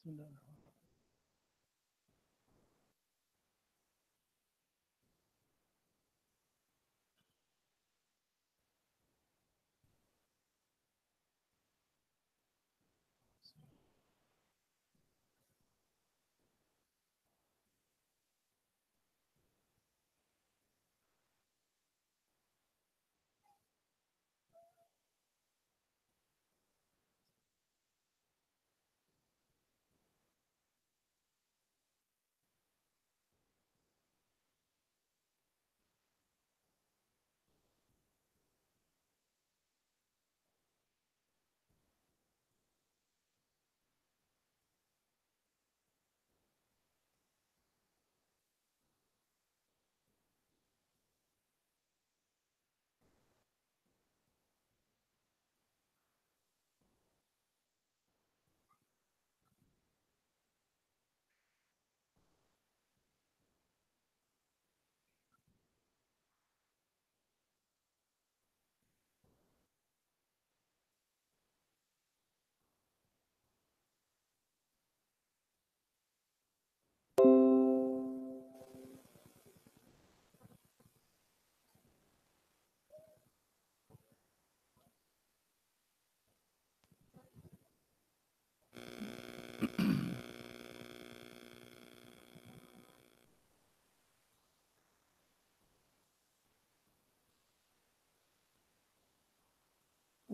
بسم الله.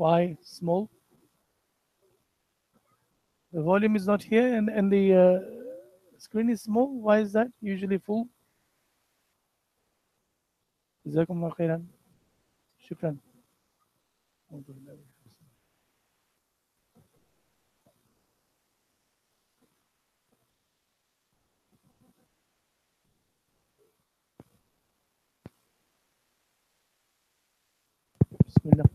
Why small? The volume is not here and the screen is small. Why is that? Usually full. جزاكم الله خيرا. شكرا. بسم الله.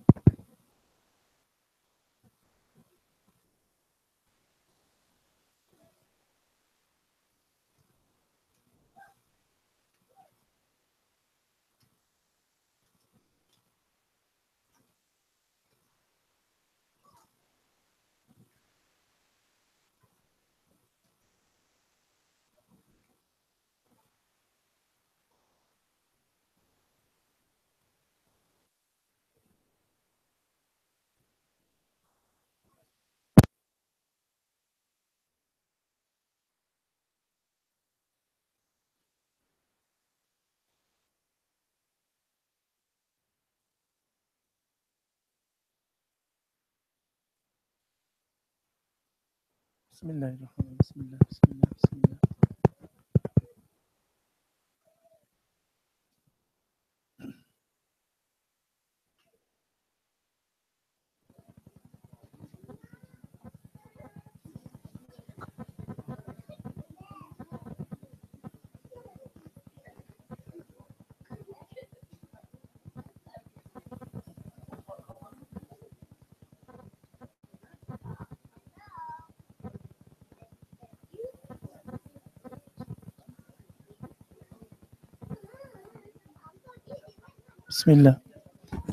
بسم الله الرحمن الرحيم. بسم الله بسم الله بسم الله. بسم الله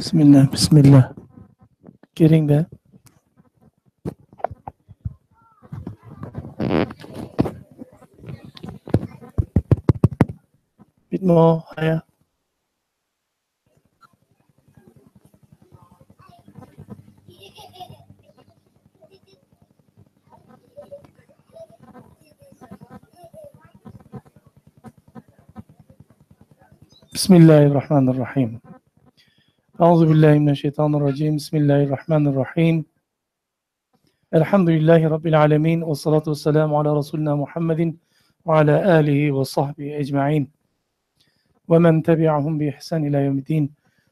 بسم الله بسم الله. Getting there. Bit more higher. بسم الله الرحمن الرحيم. أعوذ بالله من الشيطان الرجيم. بسم الله الرحمن الرحيم. الحمد لله رب العالمين والصلاة والسلام على رسولنا محمد وعلى آله وصحبه أجمعين ومن تبعهم بإحسان إلى يوم الدين.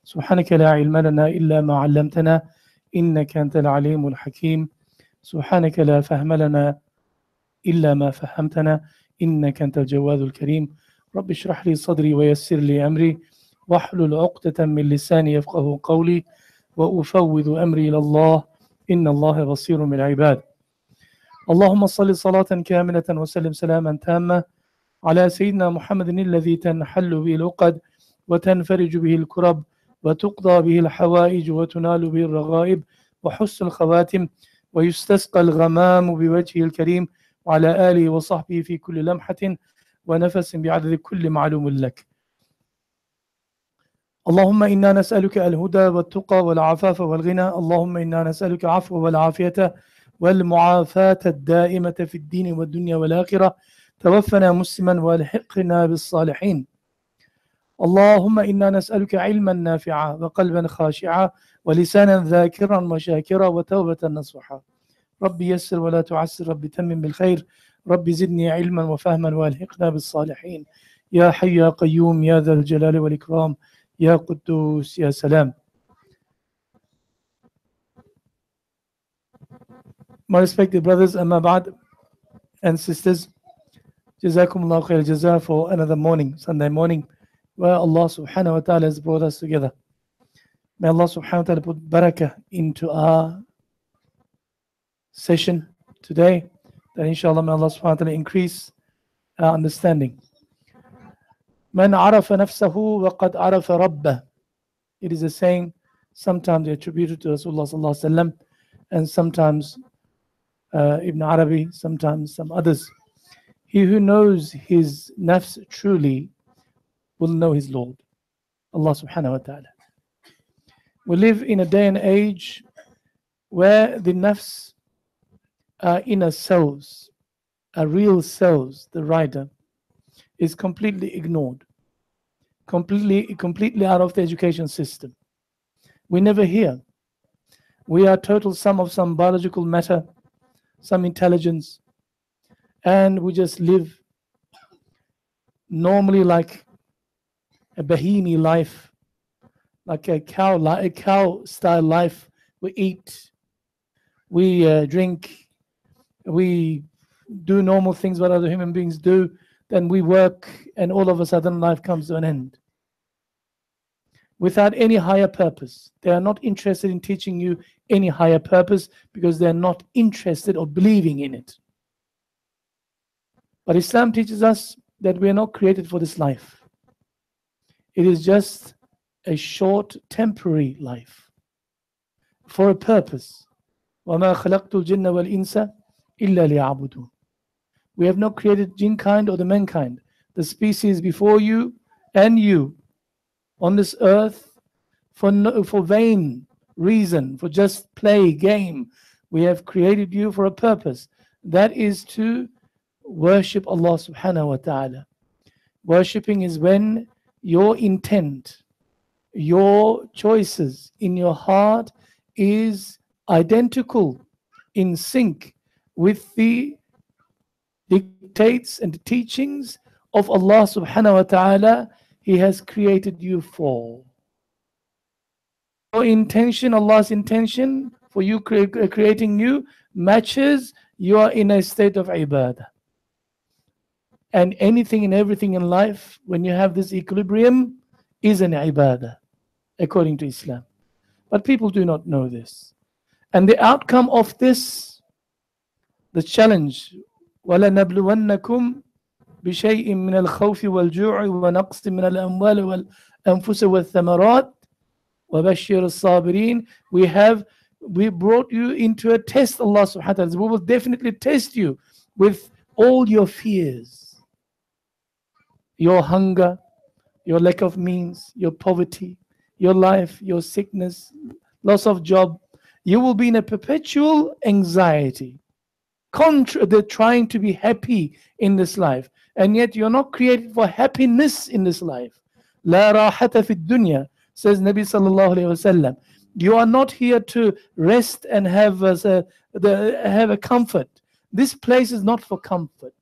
سبحانك لا علم لنا إلا ما علمتنا إنك أنت العليم الحكيم. سبحانك لا فهم لنا إلا ما فهمتنا إنك أنت الجواد الكريم. رب اشرح لي صدري ويسر لي أمري واحلل عقدة من لساني يفقه قولي وأفوض أمري إلى الله إن الله بصير بالعباد. اللهم صل صلاة كاملة وسلم سلاما تاما على سيدنا محمد الذي تنحل به العقد وتنفرج به الكرب وتقضى به الحوائج وتنال به الرغائب وحسن الخواتم ويستسقى الغمام بوجهه الكريم وعلى آله وصحبه في كل لمحة ونفس بعدد كل معلوم لك. اللهم إنا نسألك الهدى والتقى والعفاف والغنى. اللهم إنا نسألك العفو والعافية والمعافاة الدائمة في الدين والدنيا والآخرة. توفنا مسلما والحقنا بالصالحين. اللهم إنا نسألك علما نافعا وقلبا خاشعا ولسانا ذاكرا وشاكرا وتوبة نصوحا. ربي يسر ولا تعسر، ربي تمم بالخير، ربي زدني علما وفهما والحقنا بالصالحين. يا حي يا قيوم يا ذا الجلال والإكرام يا قدوس يا سلام. My respected brothers and my bad and sisters, Jazakumullah khair jaza for another morning, Sunday morning, where Allah subhanahu wa ta'ala has brought us together. May Allah subhanahu wa ta'ala put barakah into our session today, that inshallah may Allah subhanahu wa ta'ala increase our understanding. Man arafa nafsahu wa qad arafa rabbah. It is a saying sometimes attributed to Rasulullah sallallahu alaihi wasallam, and sometimes Ibn Arabi, sometimes some others. He who knows his nafs truly will know his Lord, Allah subhanahu wa ta'ala. We live in a day and age where the nafs, inner selves, our real selves, the rider, is completely ignored, completely out of the education system. We never hear. We are total sum of some biological matter, some intelligence, and we just live normally like a Bahimi life, like a cow style life. We eat, we drink, we do normal things what other human beings do, then we work, and all of a sudden life comes to an end without any higher purpose. They are not interested in teaching you any higher purpose because they are not interested or believing in it. But Islam teaches us that we are not created for this life. It is just a short, temporary life for a purpose. وَمَا خَلَقْتُ الْجِنَّ وَالْإِنسَ إِلَّا لِيَعْبُدُونَ. We have not created jinn kind or the mankind, the species before you and you, on this earth for vain reason, for just play, game. We have created you for a purpose. That is to worship Allah subhanahu wa ta'ala. Worshipping is when your intent, your choices in your heart is identical, in sync with the dictates and the teachings of Allah subhanahu wa ta'ala He has created you for. Your intention, Allah's intention for you creating you matches, you are in a state of ibadah. And anything and everything in life, when you have this equilibrium, is an ibadah, according to Islam. But people do not know this. And the outcome of this, the challenge, وَلَنَبْلُوَنَّكُمْ بشيء من الخوف والجوع ونقص من الأموال والأنفس والثمرات وبشر الصابرين. We brought you into a test, Allah subhanahu wa ta'ala. We will definitely test you with all your fears, your hunger, your lack of means, your poverty, your life, your sickness, loss of job. You will be in a perpetual anxiety. They're trying to be happy in this life, and yet you're not created for happiness in this life. La rahata fi dunya, says Nabi sallallahu alayhi wasallam. You are not here to rest and have a comfort. This place is not for comfort.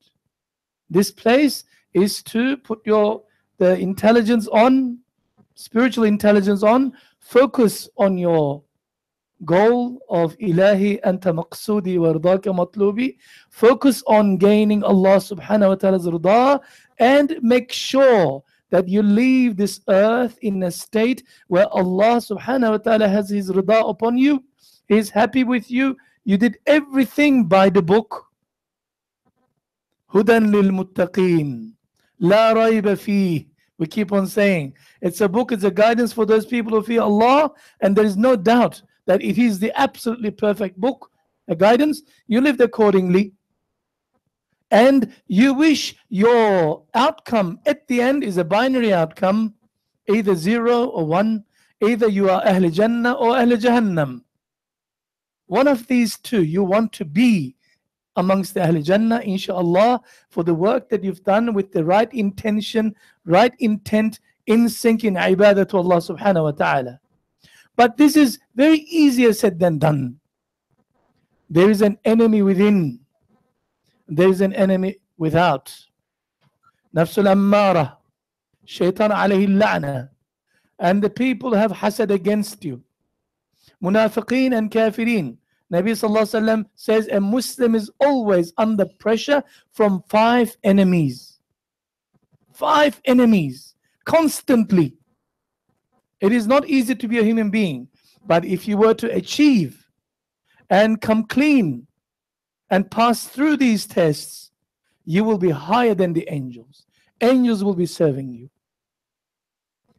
This place is to put the intelligence on, spiritual intelligence on, focus on your goal of ilahi anta maqsudi wa ridaka matlubi. Focus on gaining Allah subhanahu wa ta'ala's rida, and make sure that you leave this earth in a state where Allah subhanahu wa ta'ala has his rida upon you. He is happy with you. You did everything by the book. Hudan lil muttaqeen la rayba fih. We keep on saying it's a book, it's a guidance for those people who fear Allah, and there is no doubt that it is the absolutely perfect book, a guidance. You lived accordingly. and you wish your outcome at the end is a binary outcome, either 0 or 1, either you are Ahl Jannah or Ahl Jahannam. One of these two, you want to be amongst the Ahl Jannah, inshallah, for the work that you've done with the right intention, right intent, in sync in ibadah to Allah subhanahu wa ta'ala. But this is very easier said than done. There is an enemy within. There is an enemy without. Nafsul Ammara, Shaitan alayhi la'na. And the people have hasad against you. Munafiqeen and kafirin. Nabi sallallahu alaihi wasallam says a Muslim is always under pressure from 5 enemies. 5 enemies, constantly. It is not easy to be a human being, but if you were to achieve and come clean and pass through these tests, you will be higher than the angels. Angels will be serving you.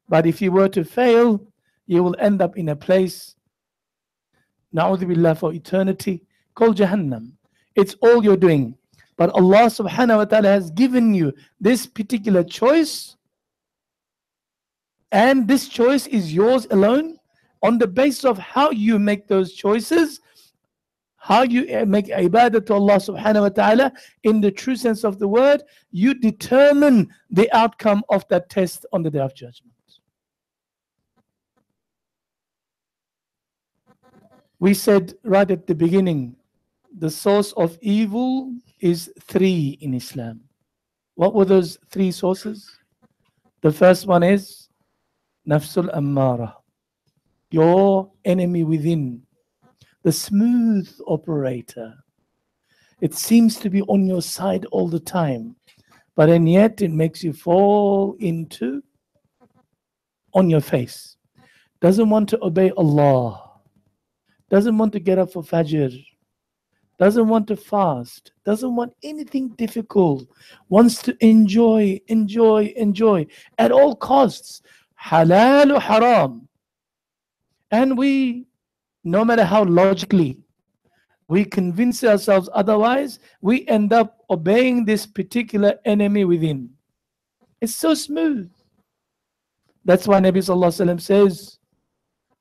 But if you were to fail, you will end up in a place, na'udhu billah, for eternity, called Jahannam. It's all you're doing. But Allah subhanahu wa ta'ala has given you this particular choice, and this choice is yours alone. On the basis of how you make those choices, how you make ibadah to Allah subhanahu wa ta'ala in the true sense of the word, you determine the outcome of that test on the Day of Judgment. We said right at the beginning, the source of evil is 3 in Islam. What were those 3 sources? The first one is Nafsul Ammara, your enemy within, the smooth operator. It seems to be on your side all the time, but and yet it makes you fall into on your face. Doesn't want to obey Allah. Doesn't want to get up for Fajr, doesn't want to fast, doesn't want anything difficult, wants to enjoy at all costs, halal or haram. And we, no matter how logically we convince ourselves otherwise, we end up obeying this particular enemy within. It's so smooth. That's why Nabi sallallahu alaihi wasallam says,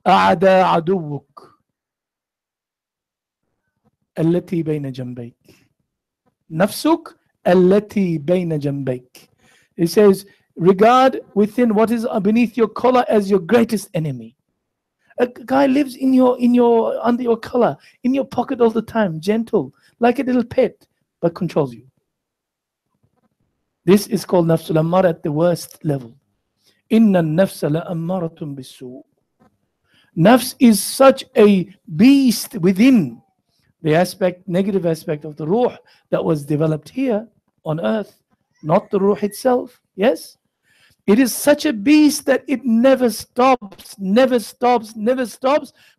"A'da aduwuk التي بين جنبيك نفسك التي بين جنبيك." He says, regard within what is beneath your collar as your greatest enemy. A guy lives in your under your collar, in your pocket all the time, gentle, like a little pet, but controls you. This is called nafsul ammara at the worst level. Inna nafsa la ammaratun bisu. Nafs is such a beast within. The aspect, negative aspect of the ruh that was developed here on earth, not the ruh itself. Yes? It is such a beast that it never stops,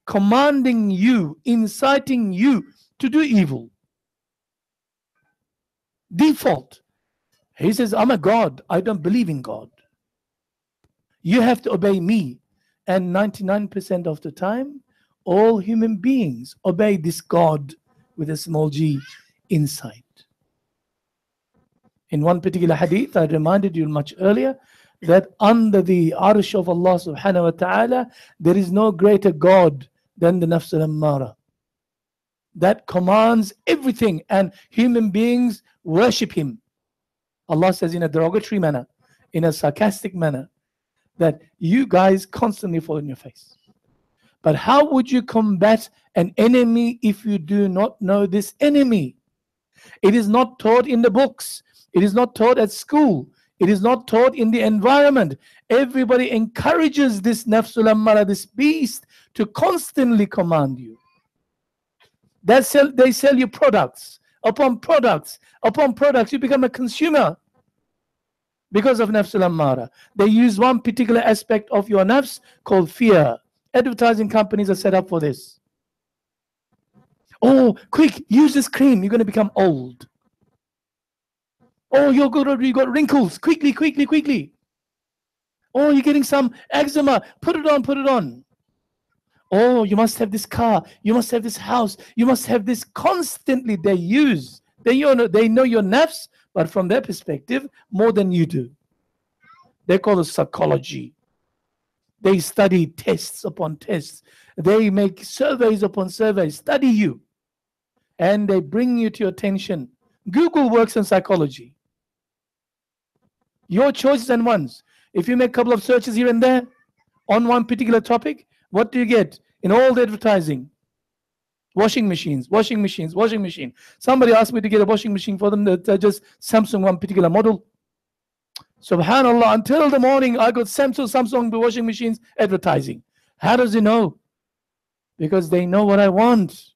commanding you, inciting you to do evil. Default. He says, I'm a God. I don't believe in God. You have to obey me. And 99% of the time, all human beings obey this God with a small g inside. In one particular hadith, I reminded you much earlier that under the arsh of Allah subhanahu wa ta'ala, there is no greater God than the nafs al-ammara. That commands everything, and human beings worship him. Allah says in a derogatory manner, in a sarcastic manner, that you guys constantly fall on your face. But how would you combat an enemy if you do not know this enemy? It is not taught in the books. It is not taught at school. It is not taught in the environment. Everybody encourages this nafsul ammara, this beast, to constantly command you. They sell you products upon products upon products. You become a consumer because of nafsul ammara. They use one particular aspect of your nafs called fear. Advertising companies are set up for this. Oh, quick, use this cream. You're going to become old. Oh, you got wrinkles. Quickly. Oh, you're getting some eczema. Put it on. Oh, you must have this car. You must have this house. You must have this. Constantly they use They know your nafs, but from their perspective, more than you do. They call it psychology. They study tests upon tests. They make surveys upon surveys, study you. And they bring you to your attention. Google works in psychology. Your choices and ones. If you make a couple of searches here and there on one particular topic, what do you get in all the advertising? Washing machines, washing machines, washing machine. Somebody asked me to get a washing machine for them that just Samsung one particular model. Subhanallah, until the morning I got Samsung washing machines advertising. How does he know? Because they know what I want.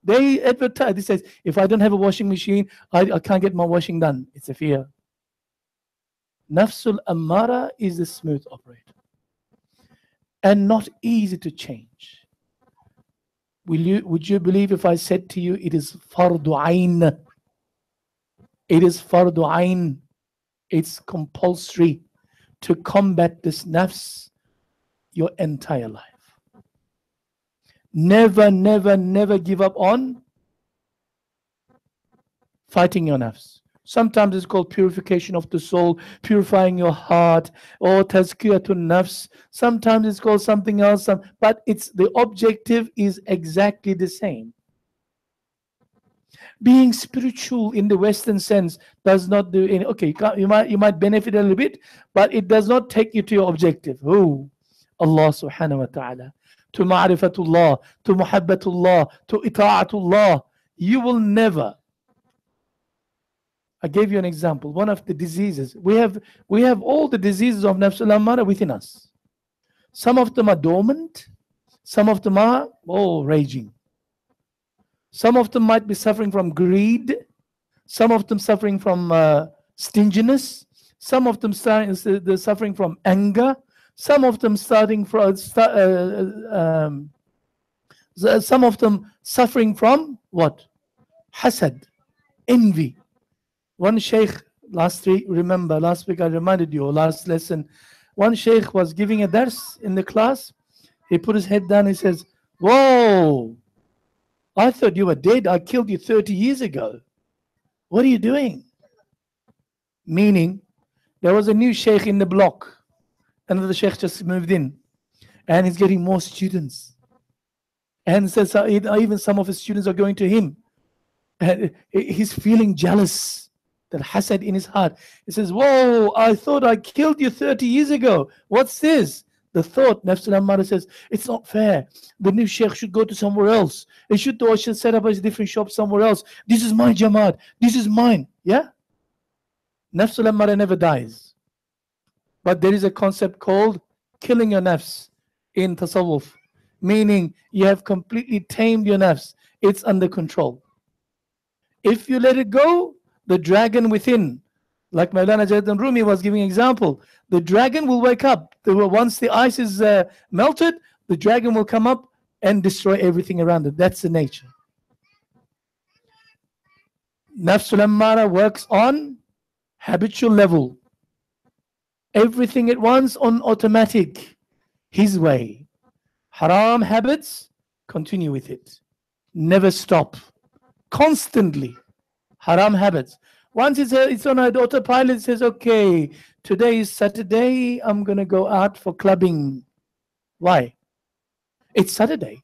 They advertise. He says, if I don't have a washing machine, I can't get my washing done. It's a fear. Nafsul Ammara is a smooth operator and not easy to change. Would you believe if I said to you, it is fardu ayn? It is fardu ayn. It's compulsory to combat this nafs your entire life. Never, never, never give up on fighting your nafs. Sometimes it's called purification of the soul, purifying your heart, or tazkiyatun nafs. Sometimes it's called something else, but the objective is exactly the same. Being spiritual in the Western sense does not do any. Okay, you might benefit a little bit, but it does not take you to your objective. Who? Allah subhanahu wa ta'ala. To ma'rifatullah, to muhabbatullah, to ita'atullah. You will never. I gave you an example. One of the diseases. We have all the diseases of Nafsul Ammara within us. Some of them are dormant. Some of them are raging. Some of them might be suffering from greed. Some of them suffering from stinginess. Some of them they're suffering from anger. Some of them some of them suffering from what? Hasad, envy. One sheikh last week I reminded you, last lesson, one sheikh was giving a dars in the class. He put his head down. He says, "Whoa, I thought you were dead. I killed you 30 years ago. What are you doing?" Meaning, there was a new sheikh in the block. Another sheikh just moved in. And he's getting more students. And says even some of his students are going to him. And he's feeling jealous. That hasad in his heart. He says, "Whoa, I thought I killed you 30 years ago. What's this?" The thought, Nafsul Ammara says, it's not fair. The new sheikh should go to somewhere else. He should set up a different shop somewhere else. This is my jamaat. This is mine. Yeah? Nafsul Ammara never dies. But there is a concept called killing your nafs in tasawwuf. Meaning you have completely tamed your nafs. It's under control. If you let it go, the dragon within, like Maulana Jalaluddin Rumi was giving an example, the dragon will wake up. Once the ice is melted, the dragon will come up and destroy everything around it. That's the nature. Nafsul Ammara works on habitual level. Everything at once on automatic, his way. Haram habits, continue with it. Never stop. Constantly. Haram habits. Once it's on an autopilot, it says, okay, today is Saturday, I'm going to go out for clubbing. Why? It's Saturday.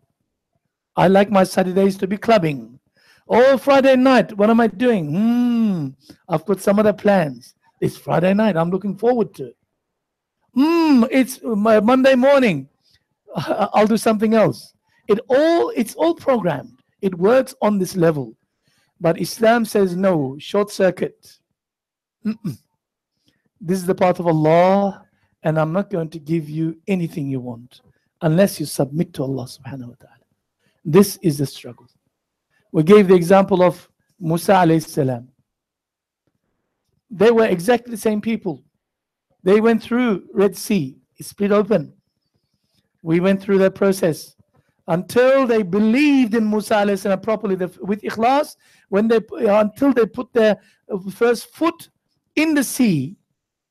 I like my Saturdays to be clubbing. Oh, Friday night, what am I doing? I've got some other plans. It's Friday night, I'm looking forward to it. It's my Monday morning, I'll do something else. It's all programmed. It works on this level. But Islam says no, short circuit. This is the path of Allah, and I'm not going to give you anything you want unless you submit to Allah subhanahu wa ta'ala. This is the struggle. We gave the example of Musa alayhi salam. They were exactly the same people. They went through Red Sea. It split open. We went through that process until they believed in Musa alayhi salam properly with ikhlas. Until they put their first foot in the sea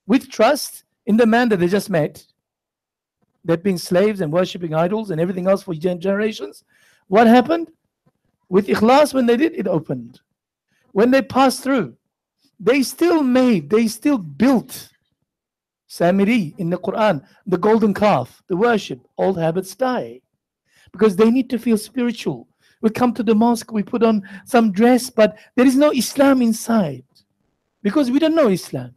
with trust in the man that they just met. They've been slaves and worshipping idols and everything else for generations. What happened? With ikhlas, when they did, it opened. When they passed through, they still built Samiri in the Quran, the golden calf, the worship. Old habits die because they need to feel spiritual. We come to the mosque, we put on some dress, but there is no Islam inside because we don't know Islam,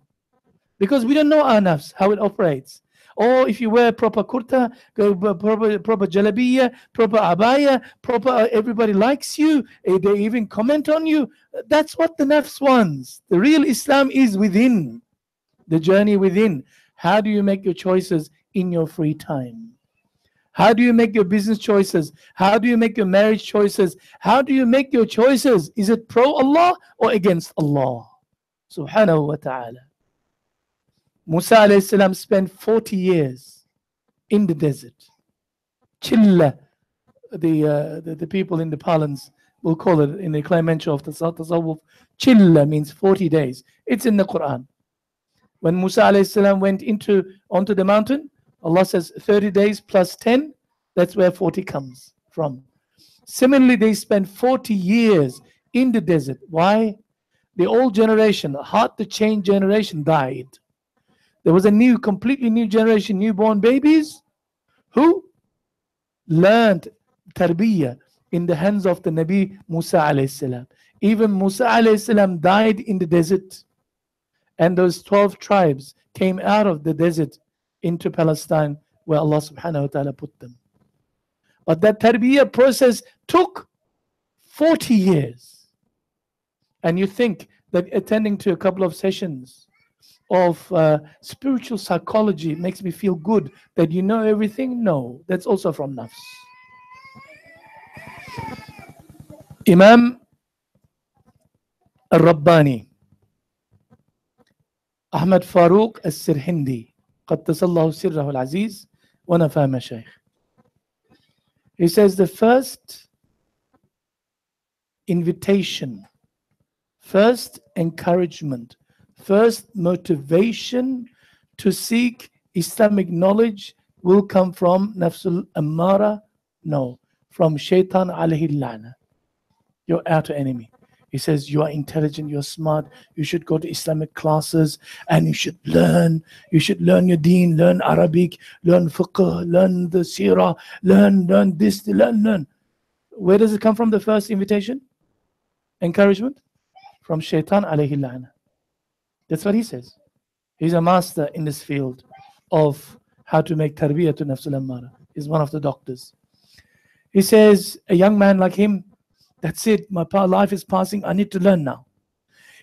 because we don't know our nafs, how it operates. Or if you wear proper kurta, proper jalabiya, proper abaya, proper, everybody likes you, they even comment on you. That's what the nafs wants. The real Islam is within, the journey within. How do you make your choices in your free time? How do you make your business choices? How do you make your marriage choices? How do you make your choices? Is it pro Allah or against Allah? Subhanahu wa ta'ala. Musa alayhi salam spent 40 years in the desert. Chilla, the people in the parlance will call it in the clementia of the Tasawwuf. Chilla means 40 days. It's in the Quran. When Musa alayhi salam went onto the mountain, Allah says 30 days plus 10, that's where 40 comes from. Similarly, they spent 40 years in the desert. Why? The old generation, hard to change generation, died. There was a completely new generation, newborn babies, who learned tarbiyah in the hands of the Nabi Musa alayhi salam. Even Musa alayhi salam died in the desert. And those 12 tribes came out of the desert into Palestine, where Allah subhanahu wa ta'ala put them. But that tarbiyah process took 40 years. And you think that attending to a couple of sessions of spiritual psychology makes me feel good, that you know everything? No, that's also from nafs. Imam al-Rabbani, Ahmad Farooq al-Sirhindi, قدس الله سره العزيز ونفى مشايخ. He says the first invitation, first encouragement, first motivation to seek Islamic knowledge will come from Nafsul Ammara? No, from Shaitan alayhi la'na, your outer enemy. He says, you are intelligent, you're smart, you should go to Islamic classes and you should learn your deen, learn Arabic, learn fiqh, learn the seerah, learn this, learn. Where does it come from, the first invitation? Encouragement? From Shaitan alayhi la'na. That's what he says. He's a master in this field of how to make tarbiyah to Nafsul Ammara. He's one of the doctors. He says, a young man like him, that's it, my life is passing, I need to learn now.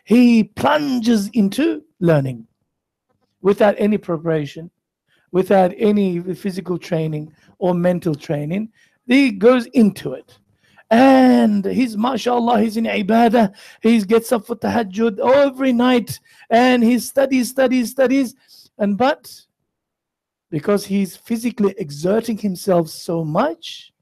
He plunges into learning without any preparation, without any physical training or mental training. He goes into it. And he's, mashallah, he's in ibadah. He gets up for tahajjud every night. And he studies. And but because he's physically exerting himself so much,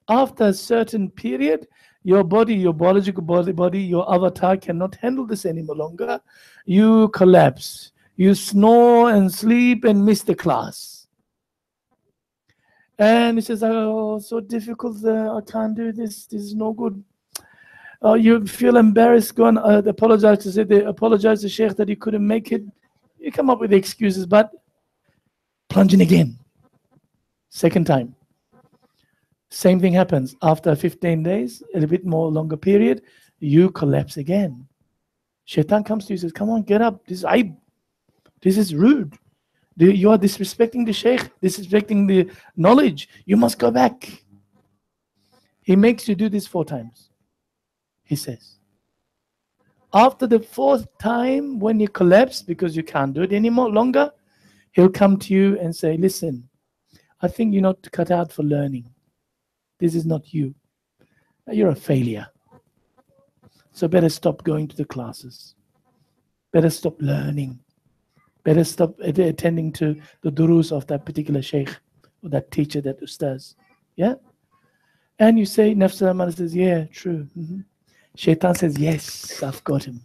after a certain period, your body, your biological body, your avatar cannot handle this any longer. You collapse. You snore and sleep and miss the class. And he says, oh, so difficult. I can't do this. This is no good. You feel embarrassed. Go and apologize to Sheikh that you couldn't make it. You come up with excuses, but plunging again. Second time. Same thing happens. After 15 days, a little bit more longer period, you collapse again. Shaitan comes to you and says, come on, get up. This is aib. This is rude. You are disrespecting the Sheikh, disrespecting the knowledge. You must go back. He makes you do this 4 times. He says. After the 4th time, when you collapse because you can't do it anymore longer, he'll come to you and say, listen, I think you're not cut out for learning. This is not you. You're a failure. So better stop going to the classes. Better stop learning. Better stop attending to the durus of that particular sheikh or that teacher, that ustaz. Yeah? And you say, Nafsul Ammara says, yeah, true. Shaitan says, yes, I've got him.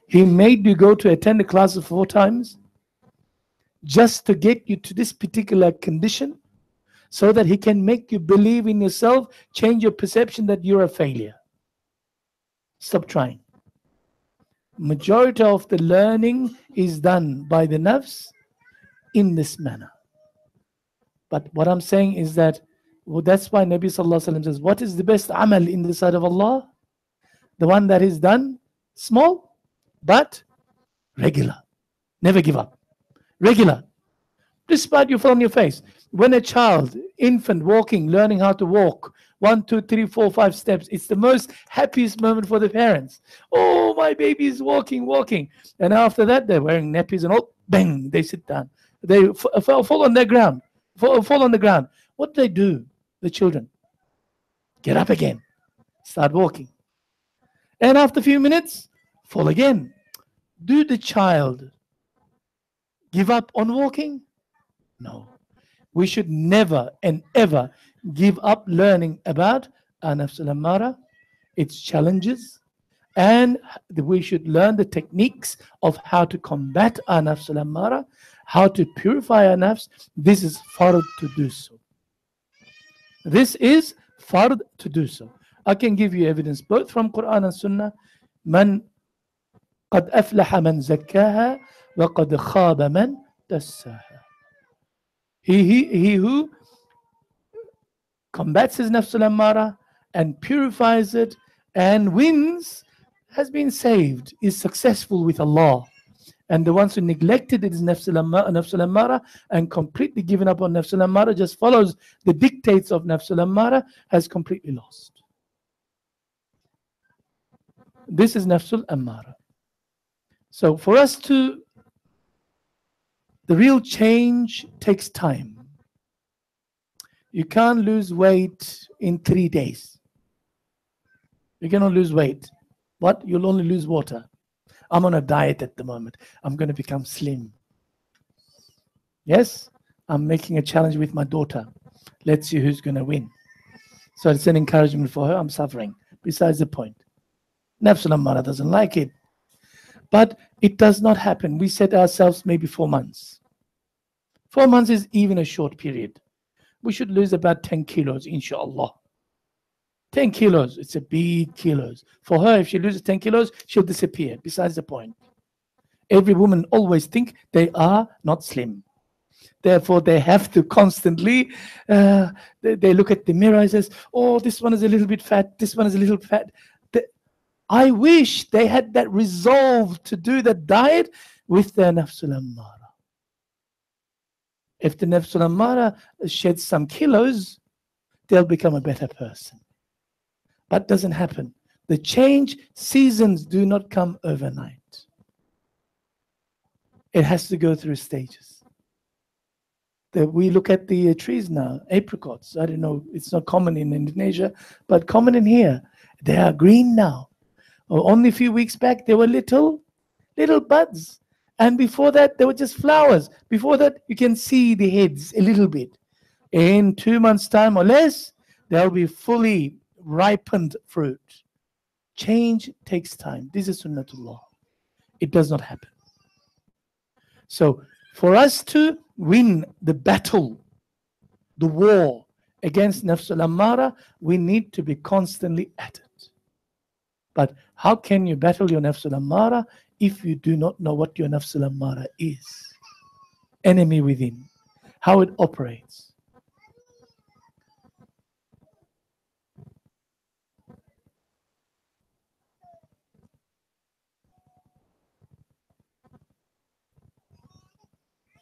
He made you go to attend the classes 4 times just to get you to this particular condition, so that he can make you believe in yourself, change your perception that you're a failure. Stop trying. Majority of the learning is done by the nafs in this manner. But what I'm saying is that, well, that's why Nabi Sallallahu Alaihi Wasallam says, what is the best amal in the sight of Allah? The one that is done small, but regular. Never give up. Regular. Despite you fall on your face. When a child, infant, walking, learning how to walk, 1, 2, 3, 4, 5 steps, it's the most happiest moment for the parents. Oh, my baby is walking. And after that, they're wearing nappies and all, bang, they sit down. They fall on their ground. Fall on the ground. What do they do, the children? Get up again. Start walking. And after a few minutes, fall again. Do the child give up on walking? No. We should never and ever give up learning about our nafs al-ammara, its challenges, and we should learn the techniques of how to combat our nafs al-ammara, how to purify our nafs. This is fard to do so. This is fard to do so. I can give you evidence both from Quran and Sunnah. Man قد أفلح من زكاها وقد خاب من دساها. He who combats his nafs al-ammara and purifies it and wins has been saved, is successful with Allah. And the ones who neglected his nafs al-ammara and completely given up on nafs al-ammara, just follows the dictates of nafs al-ammara, has completely lost. This is nafs al-ammara. So for us to, the real change takes time. You can't lose weight in 3 days. You cannot lose weight. What? You'll only lose water. I'm on a diet at the moment. I'm going to become slim. Yes, I'm making a challenge with my daughter. Let's see who's going to win. So it's an encouragement for her. I'm suffering. Besides the point. Nafs al-ammara doesn't like it. But it does not happen. We set ourselves maybe 4 months. 4 months is even a short period. We should lose about 10 kilos, inshallah. 10 kilos, it's a big kilos. For her, if she loses 10 kilos, she'll disappear. Besides the point. Every woman always think they are not slim. Therefore, they have to constantly, they look at the mirror and says, oh, this one is a little bit fat, this one is a little fat. I wish they had that resolve to do that diet with their nafs al-ammara. If the nafs al-ammara sheds some kilos, they'll become a better person. But it doesn't happen. The change seasons do not come overnight. It has to go through stages. We look at the trees now, apricots. I don't know, it's not common in Indonesia, but common in here. They are green now. Only a few weeks back, they were little buds. And before that, they were just flowers. Before that, you can see the heads a little bit. In 2 months' time or less, there'll be fully ripened fruit. Change takes time. This is sunnatullah. It does not happen. So, for us to win the battle, the war against nafs al-ammara, we need to be constantly at it. But how can you battle your nafs al-ammara if you do not know what your nafs al-ammara is? Enemy within. How it operates.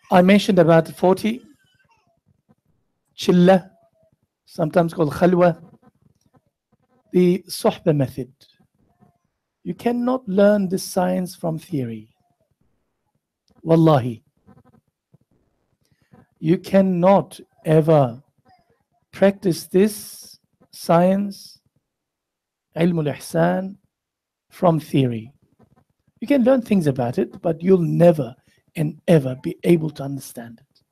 I mentioned about 40. Chilla, sometimes called khalwa. The suhba method. You cannot learn this science from theory. Wallahi. You cannot ever practice this science, ilm al-ihsan, from theory. You can learn things about it, but you'll never and ever be able to understand it.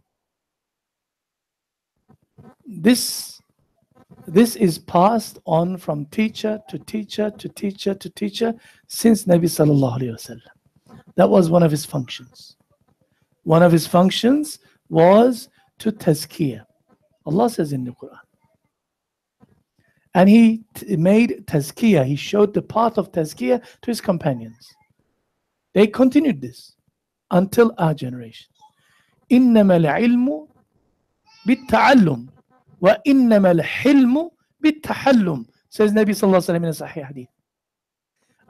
This is passed on from teacher to teacher to teacher to teacher since Nabi Sallallahu Alaihi Wasallam. That was one of his functions. One of his functions was to tazkiyah. Allah says in the Quran. And he made tazkiyah. He showed the path of tazkiyah to his companions. They continued this until our generation. إنما العلم بالتعلم وإنما الحلم بالتحلم, says Nabi sallallahu alaihi wasallam in a Sahih hadith.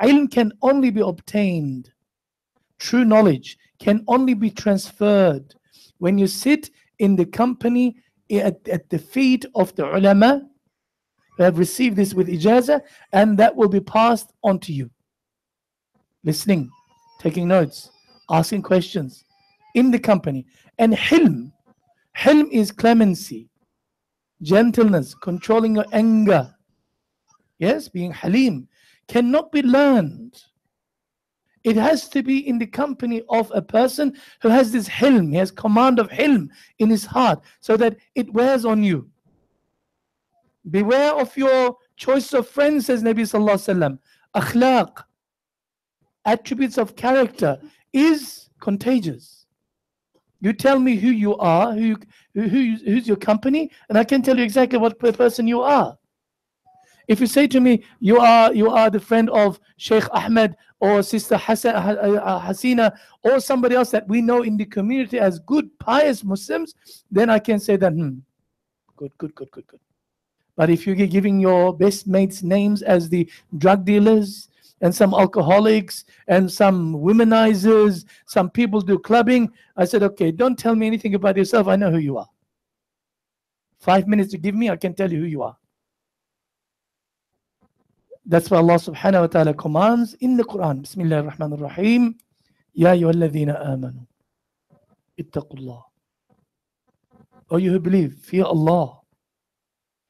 Ilm can only be obtained, true knowledge can only be transferred when you sit in the company at the feet of the ulama who have received this with ijazah, and that will be passed on to you. Listening, taking notes, asking questions in the company. And hilm is clemency, gentleness, controlling your anger. Yes, being halim cannot be learned. It has to be in the company of a person who has this hilm, he has command of hilm in his heart, so that it wears on you. Beware of your choice of friends, says Nabi sallallahu alaihi wasallam. Akhlaq, attributes of character, is contagious. You tell me who you are, who's your company, and I can tell you exactly what person you are. If you say to me, you are the friend of Sheikh Ahmed or Sister Hasina or somebody else that we know in the community as good, pious Muslims, then I can say that, good. But if you're giving your best mates names as the drug dealers and some alcoholics and some womenizers, some people do clubbing, I said, okay, don't tell me anything about yourself. I know who you are. 5 minutes to give me, I can tell you who you are. That's why Allah subhanahu wa ta'ala commands in the Quran, Bismillah ar-Rahman ar-Rahim, Ya ayyuhalladhina amanu, ittaqullah. O you who believe, fear Allah.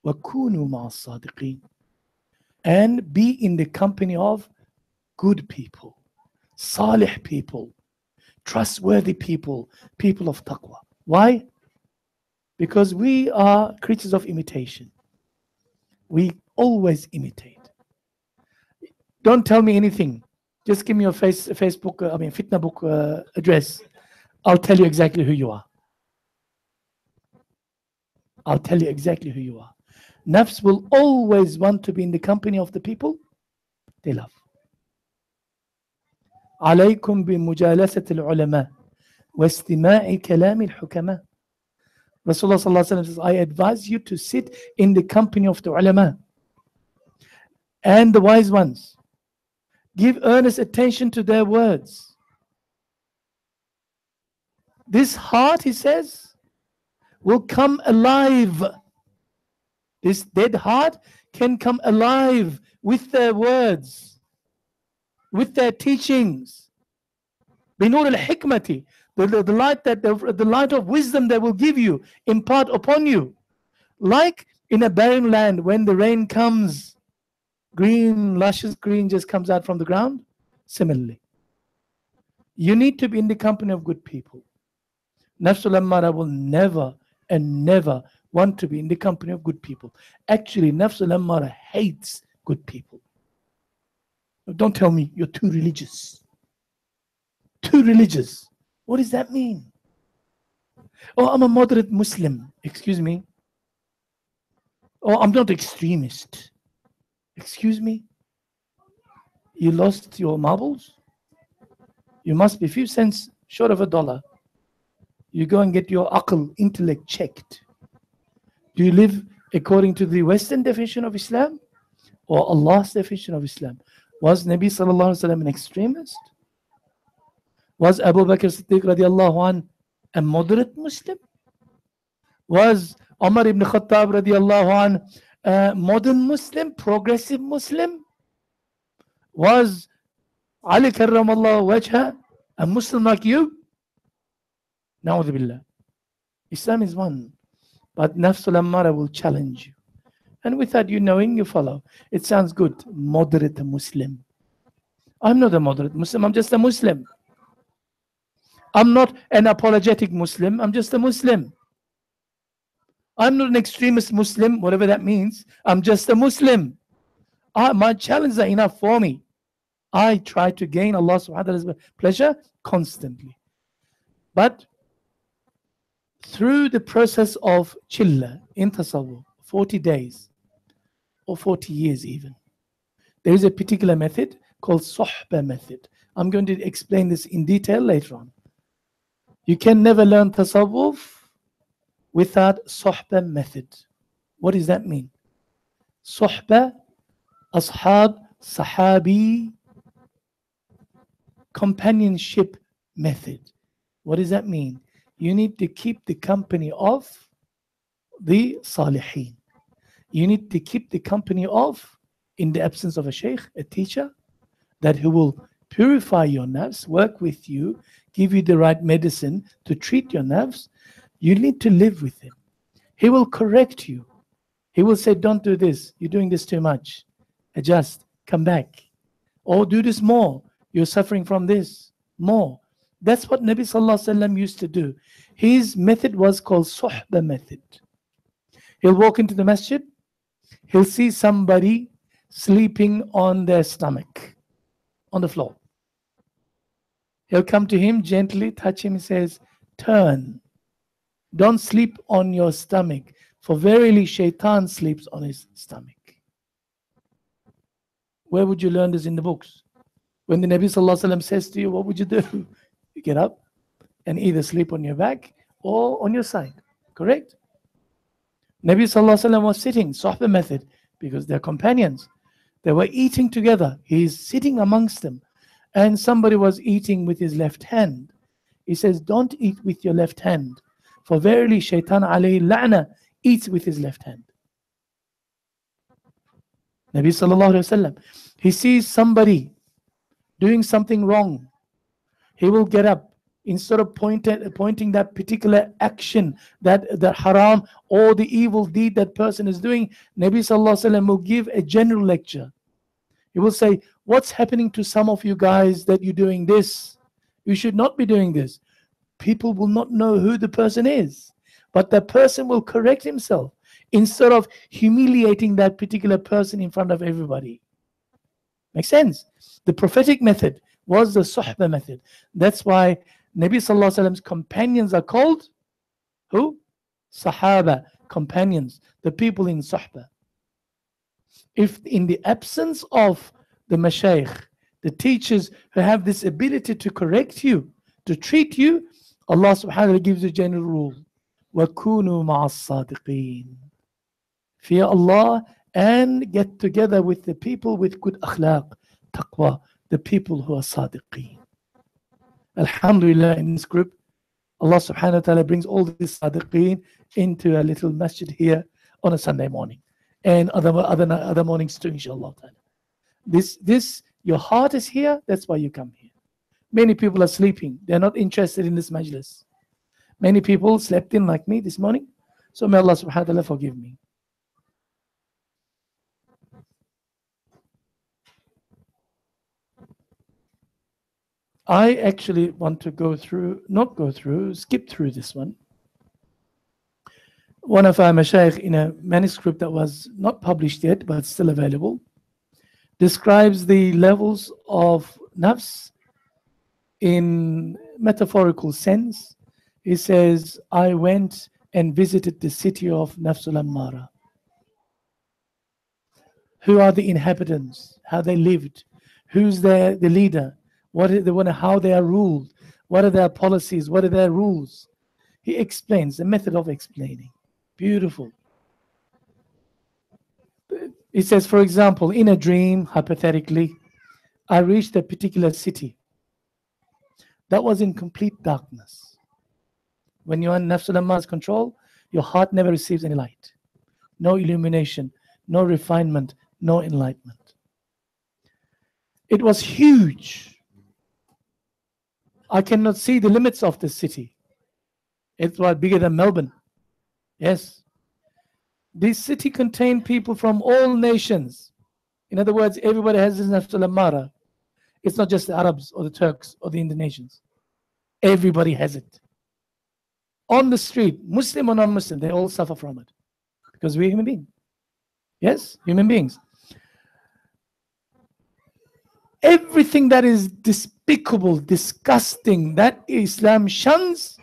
Wa kunu ma'as sadiqeen. And be in the company of good people, salih people, trustworthy people, people of taqwa. Why? Because we are creatures of imitation. We always imitate. Don't tell me anything. Just give me your fitna book address. I'll tell you exactly who you are. I'll tell you exactly who you are. Nafs will always want to be in the company of the people they love. عليكم بمجالسة العلماء واستماع كلام الحكماء. Rasulullah sallallahu alaihi wasallam says, I advise you to sit in the company of the ulama and the wise ones. Give earnest attention to their words. This heart, he says, will come alive. This dead heart can come alive with their words, with their teachings. بنور الحكمة, the light of wisdom they will give you, impart upon you. Like in a barren land, when the rain comes, green, luscious green just comes out from the ground. Similarly, you need to be in the company of good people. Nafsul Ammara will never and never want to be in the company of good people. Actually, Nafsul Ammara hates good people. Don't tell me you're too religious. Too religious. What does that mean? Oh, I'm a moderate Muslim. Excuse me. Oh, I'm not extremist. Excuse me? You lost your marbles? You must be a few cents short of $1. You go and get your aql, intellect checked. Do you live according to the Western definition of Islam or Allah's definition of Islam? Was Nabi sallallahu alaihi wasallam an extremist? Was Abu Bakr Siddiq radiallahu anh a moderate Muslim? Was Umar ibn Khattab radiallahu anh modern Muslim, progressive Muslim? Was Ali karramallahu wajha a Muslim like you? Na'udhu billah. Islam is one, but Nafsul Ammara will challenge you. And without you knowing, you follow. It sounds good, moderate Muslim. I'm not a moderate Muslim, I'm just a Muslim. I'm not an apologetic Muslim, I'm just a Muslim. I'm not an extremist Muslim, whatever that means. I'm just a Muslim. My challenges are enough for me. I try to gain Allah subhanahu wa ta'ala's pleasure constantly. But through the process of chilla, in tasawwuf, 40 days or 40 years even, there is a particular method called sohbah method, I'm going to explain this in detail later on. You can never learn tasawwuf without sohbah method. What does that mean? Sohbah, ashab, sahabi, companionship method. What does that mean? You need to keep the company of the salihin. You need to keep the company of, in the absence of a sheikh, a teacher, that who will purify your nafs, work with you, give you the right medicine to treat your nafs. You need to live with him. He will correct you. He will say, don't do this. You're doing this too much. Adjust. Come back. Or do this more. You're suffering from this more. That's what Nabi Sallallahu Alaihi Wasallam used to do. His method was called suhbah method. He'll walk into the masjid. He'll see somebody sleeping on their stomach, on the floor. He'll come to him, gently touch him, and says, turn. Don't sleep on your stomach, for verily shaitan sleeps on his stomach. Where would you learn this in the books? When the Nabi Sallallahu Alaihi Wasallam says to you, what would you do? You get up and either sleep on your back or on your side. Correct? Nabi Sallallahu Alaihi Wasallam was sitting, Sahaba method, because they're companions. They were eating together. He's sitting amongst them. And somebody was eating with his left hand. He says, don't eat with your left hand. For verily shaitan alayhi la'na eats with his left hand. Nabi Sallallahu Alaihi Wasallam, he sees somebody doing something wrong. He will get up. Instead of pointing that particular action, that haram or the evil deed that person is doing, Nabi Sallallahu Alaihi Wasallam will give a general lecture. He will say, what's happening to some of you guys that you're doing this? You should not be doing this. People will not know who the person is, but the person will correct himself instead of humiliating that particular person in front of everybody. Makes sense? The prophetic method was the suhbah method. That's why Nabi Sallallahu Alaihi Wasallam's companions are called who? Sahaba, companions, the people in suhbah. If in the absence of the mashayikh, the teachers who have this ability to correct you, to treat you, Allah subhanahu wa ta'ala gives a general rule. وَكُونُوا مَعَ الصَّادِقِينَ. Fear Allah and get together with the people with good akhlaq, taqwa, the people who are sadiqeen. Alhamdulillah, in this group, Allah subhanahu wa ta'ala brings all these sadiqeen into a little masjid here on a Sunday morning. And other mornings too, inshallah. This, your heart is here, that's why you come here. Many people are sleeping. They're not interested in this majlis. Many people slept in like me this morning. So may Allah subhanahu wa ta'ala forgive me. I actually want to skip through this one. One of our mashayikh in a manuscript that was not published yet, but still available, describes the levels of nafs in metaphorical sense. He says, I went and visited the city of Nafsul Ammara. Who are the inhabitants? How they lived? Who's the leader? How they are ruled? What are their policies? What are their rules? He explains the method of explaining. Beautiful. He says, for example, in a dream, hypothetically, I reached a particular city that was in complete darkness. When you're in Nafsul Ammara's control, your heart never receives any light. No illumination, no refinement, no enlightenment. It was huge. I cannot see the limits of the city. It was bigger than Melbourne. Yes. This city contained people from all nations. In other words, everybody has this Nafsul Ammara. It's not just the Arabs or the Turks or the Indonesians. Everybody has it. On the street, Muslim or non-Muslim, they all suffer from it. Because we're human beings. Yes, human beings. Everything that is despicable, disgusting, that Islam shuns,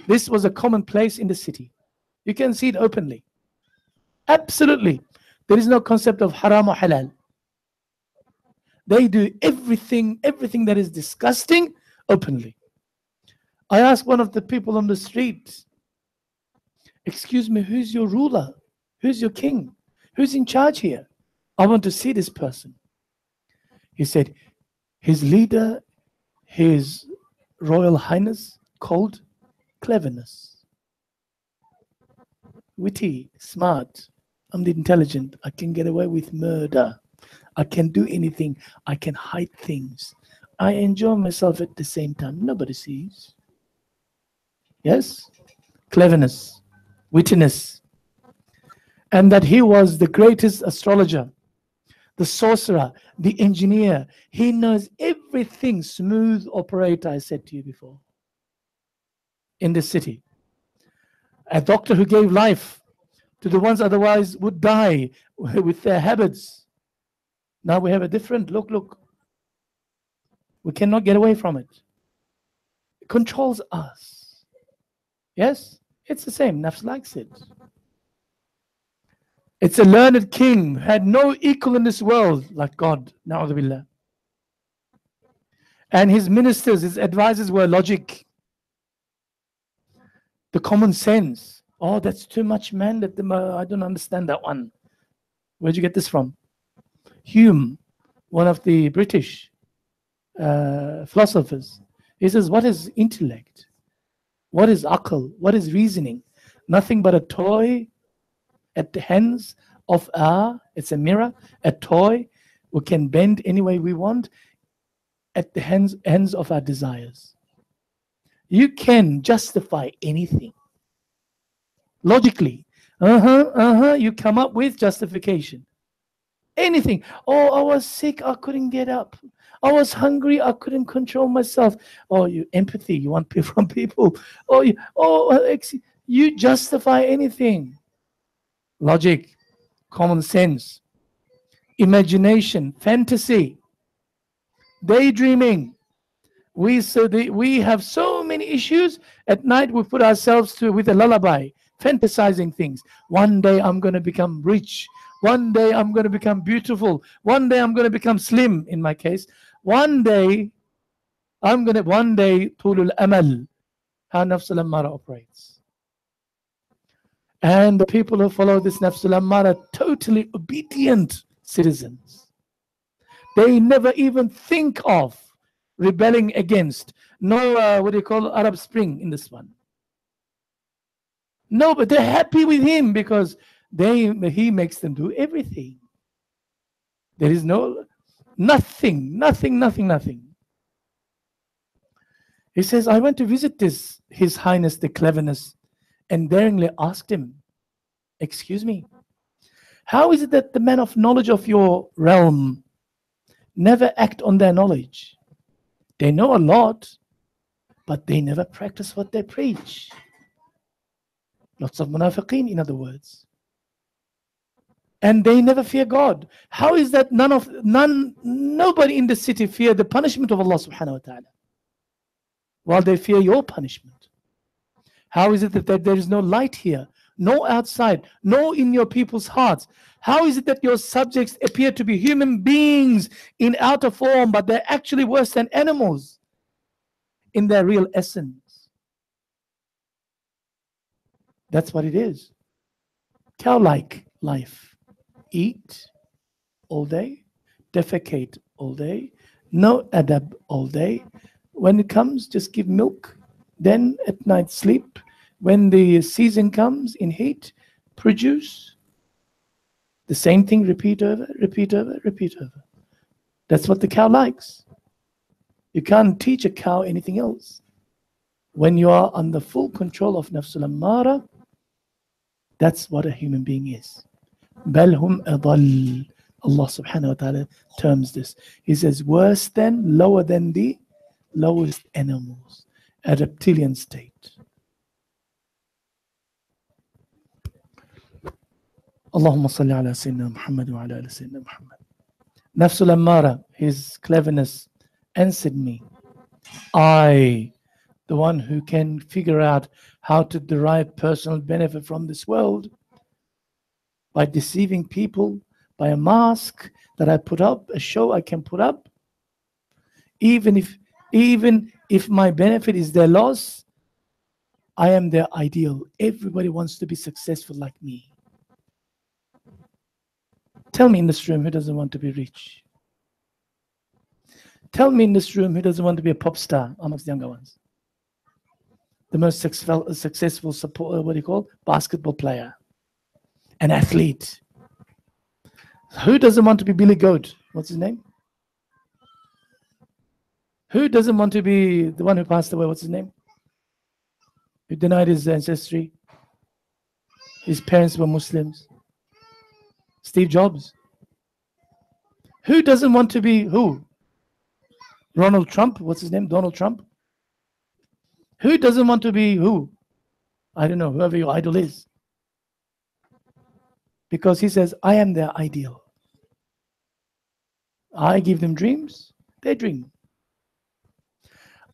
this was a commonplace in the city. You can see it openly. Absolutely. There is no concept of haram or halal. They do everything that is disgusting openly. I asked one of the people on the street, excuse me, who's your ruler? Who's your king? Who's in charge here? I want to see this person. He said, his leader, his Royal Highness, called cleverness. Witty, smart, I'm the intelligent. I can get away with murder. I can do anything. I can hide things. I enjoy myself at the same time. Nobody sees. Yes? Cleverness, wittiness. And that he was the greatest astrologer, the sorcerer, the engineer. He knows everything. Smooth operator, I said to you before. In this city. A doctor who gave life to the ones otherwise would die with their habits. Now we have a different look. We cannot get away from it. It controls us. Yes? It's the same. Nafs likes it. It's a learned king who had no equal in this world like God. Na'udhu billah. And his ministers, his advisors were logic. The common sense. Oh, that's too much, man. I don't understand that one. Where'd you get this from? Hume, one of the British philosophers. He says, what is intellect? What is aql? What is reasoning? Nothing but a toy at the hands of it's a mirror, a toy. We can bend any way we want at the hands of our desires. You can justify anything. Logically. You come up with justification. Anything. Oh, I was sick, I couldn't get up. I was hungry, I couldn't control myself. Oh, you empathy, you want from people. You justify anything. Logic, common sense, imagination, fantasy, daydreaming. We have so many issues. At night we put ourselves with a lullaby, fantasizing things. One day I'm going to become rich. One day I'm going to become beautiful. One day I'm going to become slim, in my case. One day, tulul amal, how nafsul ammara operates. And the people who follow this nafsul ammara are totally obedient citizens. They never even think of rebelling against. No, Arab Spring in this one. No, but they're happy with him because he makes them do everything. There is nothing. He says, I went to visit His Highness the Cleverness, and daringly asked him, excuse me, how is it that the men of knowledge of your realm never act on their knowledge? They know a lot, but they never practice what they preach. Lots of munafiqeen, in other words. And they never fear God. How is that nobody in the city fear the punishment of Allah subhanahu wa ta'ala, while they fear your punishment? How is it that there is no light here, no outside, no in your people's hearts? How is it that your subjects appear to be human beings in outer form, but they're actually worse than animals in their real essence? That's what it is. Cow-like life. Eat all day, defecate all day, no adab all day. When it comes, just give milk. Then at night, sleep. When the season comes in heat, produce. The same thing, repeat over. That's what the cow likes. You can't teach a cow anything else. When you are under full control of nafsul ammara, that's what a human being is. Bal hum adall. Allah subhanahu wa ta'ala terms this. He says worse than, lower than the lowest animals, a reptilian state. Allahumma salli ala Sayyidina Muhammad wa ala Sayyidina Muhammad. Nafsul ammara, his cleverness, answered me. I, the one who can figure out how to derive personal benefit from this world, by deceiving people, by a mask that I put up, a show I can put up, even if my benefit is their loss, I am their ideal. Everybody wants to be successful like me. Tell me in this room who doesn't want to be rich? Tell me in this room who doesn't want to be a pop star amongst the younger ones? The most successful support, what do you call, basketball player, an athlete. Who doesn't want to be Billy Goat? What's his name? Who doesn't want to be the one who passed away? What's his name? Who denied his ancestry? His parents were Muslims. Steve Jobs. Who doesn't want to be who? Ronald Trump. What's his name? Donald Trump. Who doesn't want to be who? I don't know, whoever your idol is. Because he says, I am their ideal. I give them dreams, they dream.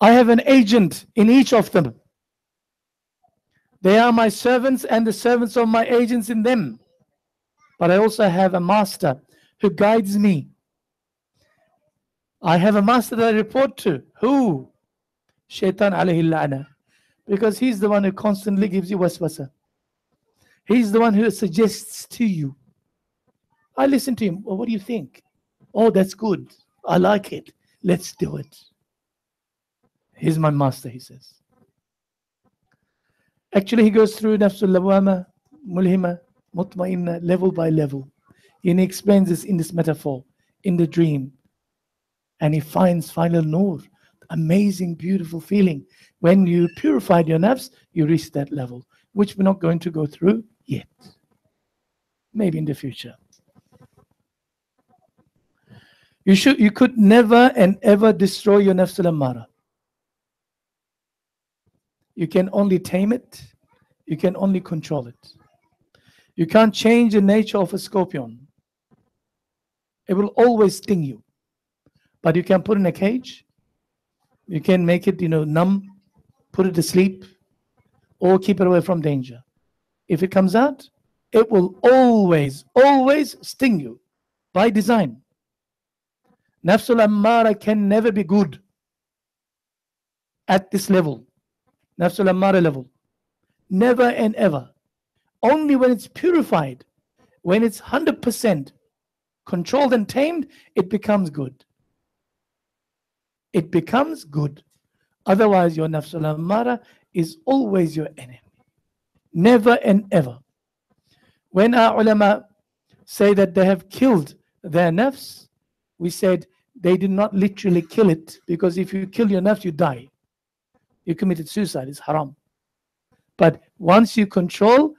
I have an agent in each of them. They are my servants and the servants of my agents in them. But I also have a master who guides me. I have a master that I report to. Who? Shaitan alayhi la'na. Because he's the one who constantly gives you waswasa. He's the one who suggests to you. I listen to him. Well, what do you think? Oh, that's good. I like it. Let's do it. He's my master, he says. Actually, he goes through nafsul lawama, mulhima, mutmainna, level by level. And he explains this in this metaphor, in the dream. And he finds final nur, amazing, beautiful feeling. When you purified your nafs, you reach that level, which we're not going to go through yet. Maybe in the future. You could never and ever destroy your nafs al-ammara. You can only tame it. You can only control it. You can't change the nature of a scorpion. It will always sting you. But you can put it in a cage. You can make it, numb, put it to sleep, or keep it away from danger. If it comes out, it will always, always sting you by design. Nafsul Ammara can never be good at this level. Nafsul Ammara level. Never and ever. Only when it's purified, when it's 100% controlled and tamed, it becomes good. It becomes good. Otherwise, your Nafsul Ammara is always your enemy. Never and ever. When our ulama say that they have killed their nafs, we said they did not literally kill it, because if you kill your nafs, you die. You committed suicide, it's haram. But once you control,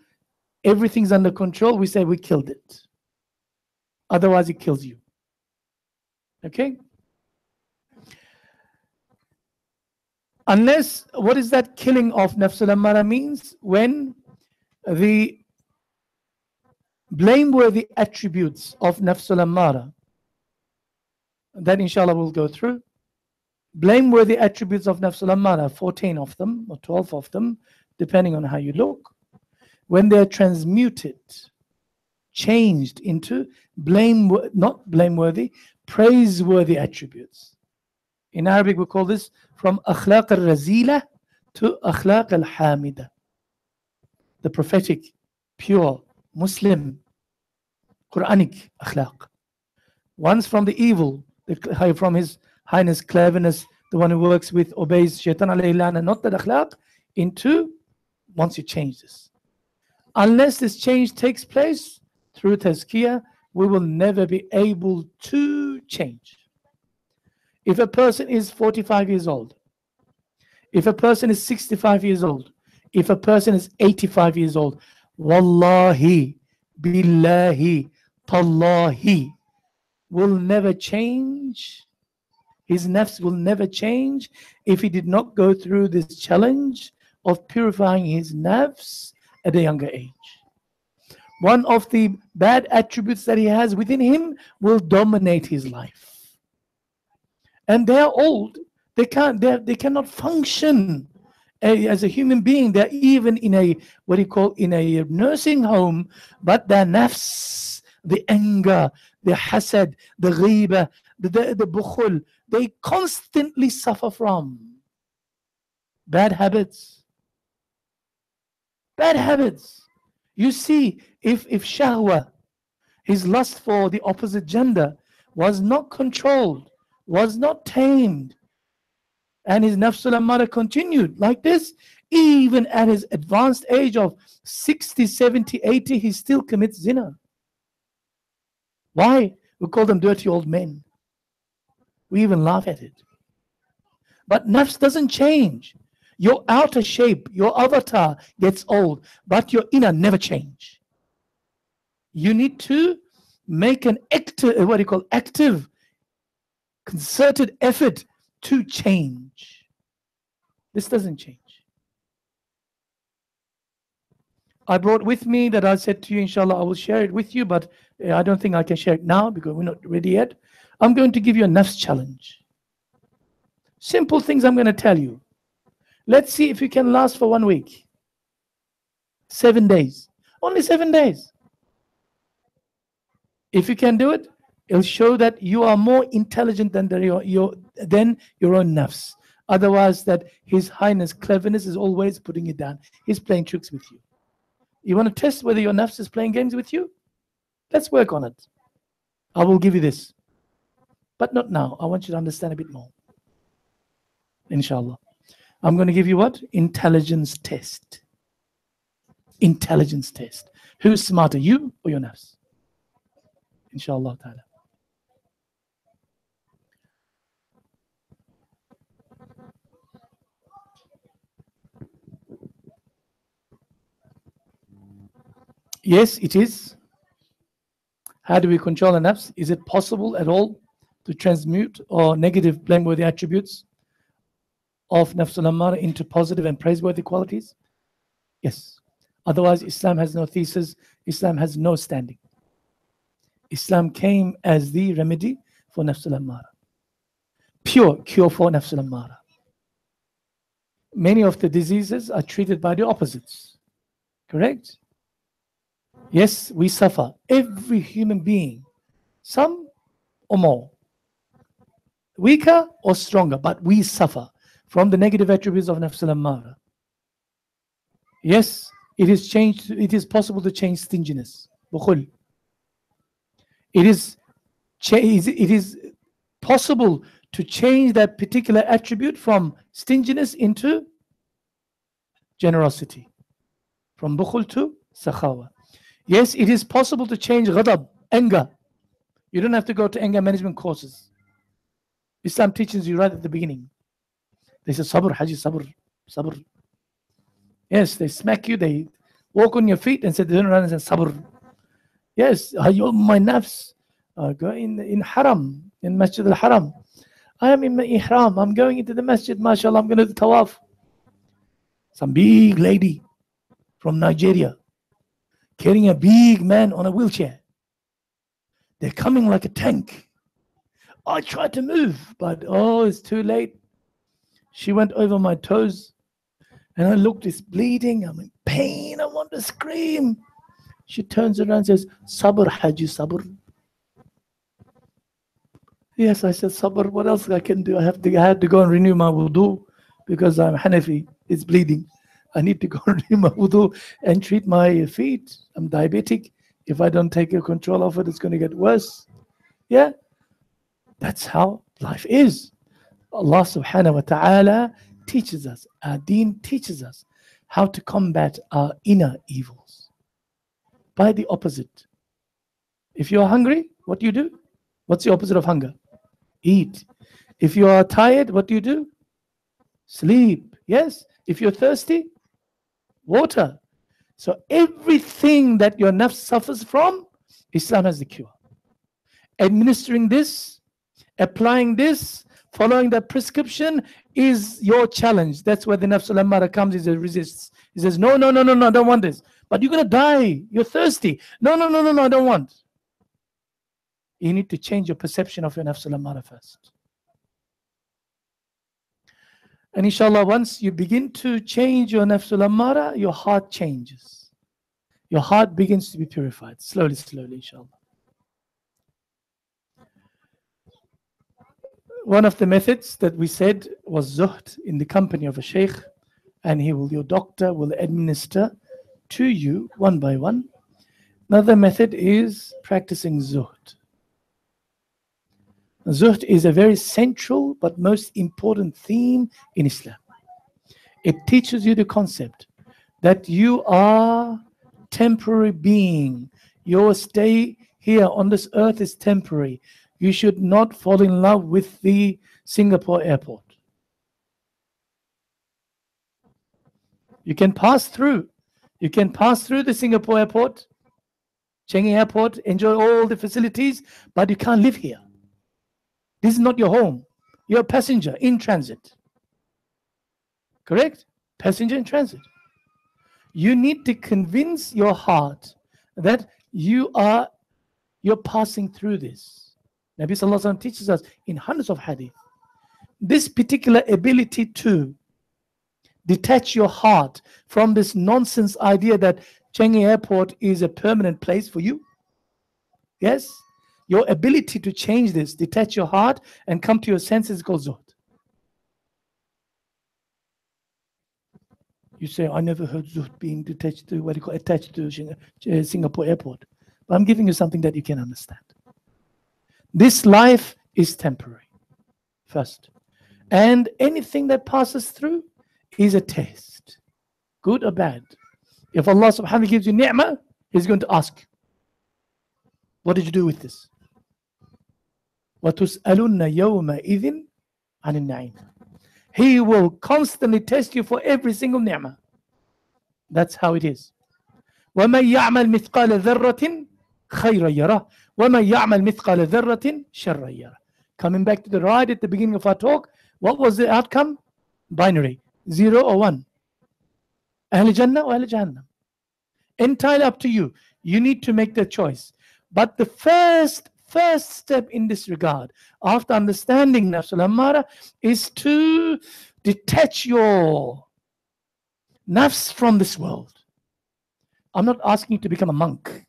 everything's under control, we say we killed it. Otherwise, it kills you. Okay? Unless, what is that killing of Nafsul Ammara means? When the blameworthy attributes of Nafsul Ammara, that inshallah we'll go through. Blameworthy attributes of Nafsul Ammara, 14 of them or 12 of them, depending on how you look. When they're transmuted, changed into not blameworthy, praiseworthy attributes. In Arabic we call this from akhlaq al-razila to akhlaq al-hamida. The prophetic, pure, Muslim, Quranic akhlaq. Once from the evil, from his highness cleverness, the one who works with, obeys shaitan alayhi la'na, not that akhlaq, into, once you change this. Unless this change takes place through tazkiyah, we will never be able to change. If a person is 45 years old, if a person is 65 years old, if a person is 85 years old, wallahi, billahi, tallahi, will never change. His nafs will never change if he did not go through this challenge of purifying his nafs at a younger age. One of the bad attributes that he has within him will dominate his life. And they are old. They cannot function as a human being. They're even in a, in a nursing home, but their nafs, the anger, the hasad, the ghiba, the bukhul, they constantly suffer from bad habits. Bad habits. You see, if shahwa, his lust for the opposite gender, was not controlled, was not tamed, and his nafsul ammara continued like this, even at his advanced age of 60, 70, 80, he still commits zina. Why? We call them dirty old men. We even laugh at it. But nafs doesn't change. Your outer shape, your avatar gets old, but your inner never change. You need to make an active, concerted effort to change. This doesn't change. I brought with me that I said to you, inshallah, I will share it with you, but I don't think I can share it now because we're not ready yet. I'm going to give you a nafs challenge. Simple things I'm going to tell you. Let's see if you can last for 1 week. 7 days. Only 7 days. If you can do it, it'll show that you are more intelligent than your own nafs. Otherwise, that His Highness cleverness is always putting you down. He's playing tricks with you. You want to test whether your nafs is playing games with you? Let's work on it. I will give you this. But not now. I want you to understand a bit more. Inshallah. I'm going to give you what? Intelligence test. Intelligence test. Who's smarter, you or your nafs? Inshallah ta'ala. Yes, it is. How do we control the nafs? Is it possible at all to transmute or negative blameworthy attributes of nafsul ammara into positive and praiseworthy qualities? Yes. Otherwise, Islam has no thesis. Islam has no standing. Islam came as the remedy for nafsul ammara. Pure cure for nafsul ammara. Many of the diseases are treated by the opposites. Correct? Yes, we suffer. Every human being, some or more, weaker or stronger, but we suffer from the negative attributes of nafs al-ammara. Yes, it is possible to change stinginess. Bukhul. It is possible to change that particular attribute from stinginess into generosity, from bukhul to sakhawa. Yes, it is possible to change ghadab, anger. You don't have to go to anger management courses. Islam teaches you right at the beginning. They say, sabr, haji, sabr, sabr. Yes, they smack you, they walk on your feet and say, they turn around and say, sabr. Yes, my nafs, go in haram, in Masjid al-Haram. I am in my ihram, I'm going into the masjid, mashallah, I'm going to do the tawaf. Some big lady from Nigeria, carrying a big man on a wheelchair. They're coming like a tank. I tried to move, but it's too late. She went over my toes, and I looked, it's bleeding. I'm in pain. I want to scream. She turns around and says, Sabr, Haji, Sabr. Yes, I said, Sabr, what else I can do? I had to go and renew my wudu because I'm Hanafi. It's bleeding. I need to go and renew my wudu and treat my feet. I'm diabetic. If I don't take control of it, it's going to get worse. Yeah, that's how life is. Allah subhanahu wa ta'ala teaches us, our deen teaches us how to combat our inner evils. By the opposite. If you are hungry, what do you do? What's the opposite of hunger? Eat. If you are tired, what do you do? Sleep. Yes. If you're thirsty, water. So everything that your nafs suffers from, Islam has the cure. Administering this, applying this, following that prescription is your challenge. That's where the nafs al-ammara comes, it resists. He says, no, I don't want this. But you're going to die. You're thirsty. No, I don't want. You need to change your perception of your nafs al-ammara first. And inshallah, once you begin to change your nafs al-ammara, your heart changes. Your heart begins to be purified, slowly, inshallah. One of the methods that we said was zuhd, in the company of a sheikh, and your doctor will administer to you one by one. Another method is practicing zuhd. Zuhd is a very central but most important theme in Islam. It teaches you the concept that you are temporary being. Your stay here on this earth is temporary. You should not fall in love with the Singapore airport. You can pass through. You can pass through the Singapore airport, Changi airport, enjoy all the facilities, but you can't live here. This is not your home. You're a passenger in transit. Correct? Passenger in transit. You need to convince your heart that you're passing through this. Nabi Sallallahu Alaihi Wasallam teaches us in hundreds of hadith this particular ability to detach your heart from this nonsense idea that Changi Airport is a permanent place for you. Yes? Your ability to change this, detach your heart and come to your senses is called zuhd. You say, I never heard zuhd being detached to, attached to Singapore airport. But I'm giving you something that you can understand. This life is temporary, first. And anything that passes through is a test, good or bad. If Allah subhanahu wa ta'ala gives you ni'mah, He's going to ask you, what did you do with this? وَتُسْأَلُنَّ يَوْمَئِذٍ عَنِ النَّعِيمِ. He will constantly test you for every single ni'mah. That's how it is. وَمَنْ يَعْمَلْ مِثْقَالَ ذَرَّةٍ خَيْرًا يَرَهُ وَمَنْ يَعْمَلْ مِثْقَالَ ذَرَّةٍ شَرًّا يَرَهُ. Coming back to the right at the beginning of our talk, what was the outcome? Binary, 0 or 1. Ahl Jannah or Ahl Jahannam. Entirely up to you. You need to make the choice. But the first step in this regard, after understanding Nafs al-Ammara, is to detach your nafs from this world. I'm not asking you to become a monk.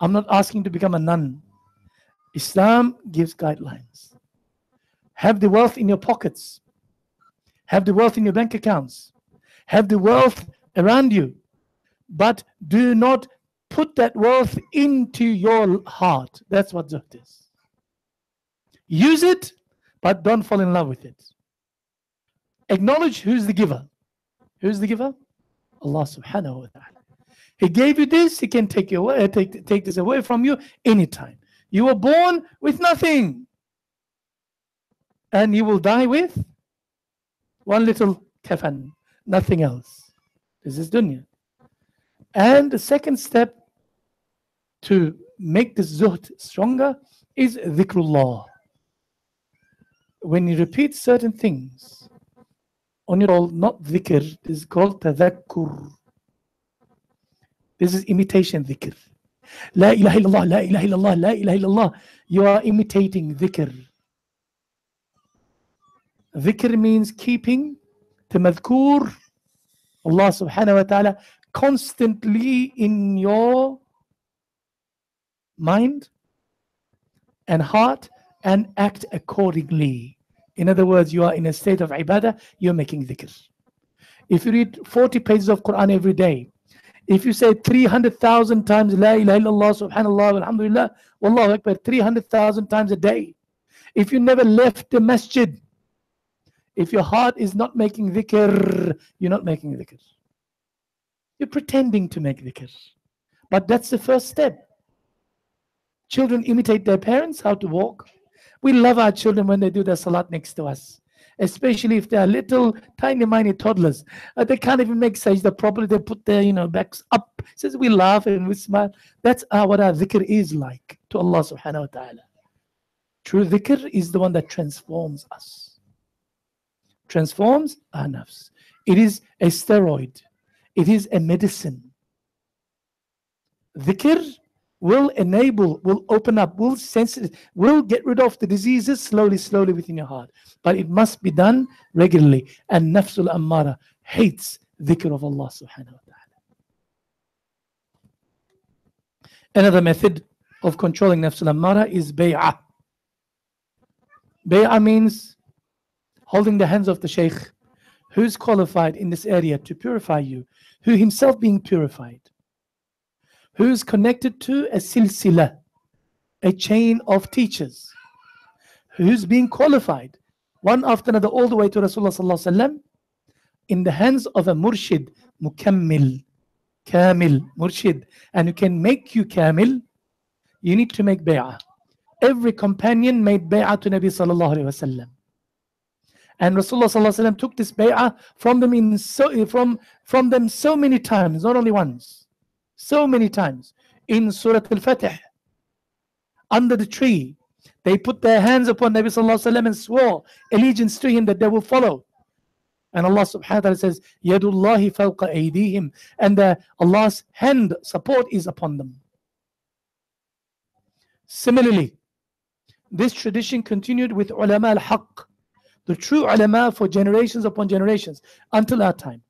I'm not asking you to become a nun. Islam gives guidelines. Have the wealth in your pockets. Have the wealth in your bank accounts. Have the wealth around you. But do not put that wealth into your heart. That's what zuhd is. Use it, but don't fall in love with it. Acknowledge who's the giver. Who's the giver? Allah subhanahu wa ta'ala. He gave you this, He can take this away from you anytime. You were born with nothing. And you will die with one little kafan, nothing else. This is dunya. And the second step to make this zuhd stronger is dhikrullah. When you repeat certain things on your own, not dhikr, this is called tadhakkur. This is imitation dhikr. La ilaha illallah, la ilaha illallah, la ilaha illallah. You are imitating dhikr. Dhikr means keeping the madhkur, Allah subhanahu wa ta'ala, constantly in your mind and heart and act accordingly. In other words, you are in a state of ibadah, you're making dhikr. If you read 40 pages of Quran every day, if you say 300,000 times La ilaha illallah, subhanallah, alhamdulillah, wallahu akbar, 300,000 times a day. If you never left the masjid, if your heart is not making dhikr, you're not making dhikr. You're pretending to make dhikr. But that's the first step. Children imitate their parents how to walk. We love our children when they do their salat next to us, especially if they are little, tiny toddlers. They can't even make sajda properly. They put their backs up. It says we laugh and we smile. That's what our dhikr is like to Allah subhanahu wa ta'ala. True dhikr is the one that transforms us. Transforms our nafs. It is a steroid. It is a medicine. Dhikr will enable, will open up, will sensitive, will get rid of the diseases slowly within your heart. But it must be done regularly. And nafsul ammara hates dhikr of Allah subhanahu wa ta'ala. Another method of controlling nafsul ammara is bay'ah. Bay'ah means holding the hands of the Shaykh, who's qualified in this area to purify you, who himself being purified, who's connected to a silsila, a chain of teachers, who's being qualified, one after another, all the way to Rasulullah sallallahu alaihi wasallam, in the hands of a murshid, mukammil, kamil, murshid, and who can make you kamil. You need to make bay'ah. Every companion made bay'ah to Nabi sallallahu alaihi wasallam. And Rasulullah sallallahu alaihi wasallam took this bay'ah from them so many times, not only once, so many times. In Surah Al-Fatih, under the tree, they put their hands upon Nabi sallallahu alaihi wasallam and swore allegiance to him that they will follow. And Allah subhanahu wa ta'ala says, Yadullahi fawqa aydihim, and Allah's hand support is upon them. Similarly, this tradition continued with ulama al-haqq, the true ulama for generations upon generations until our time.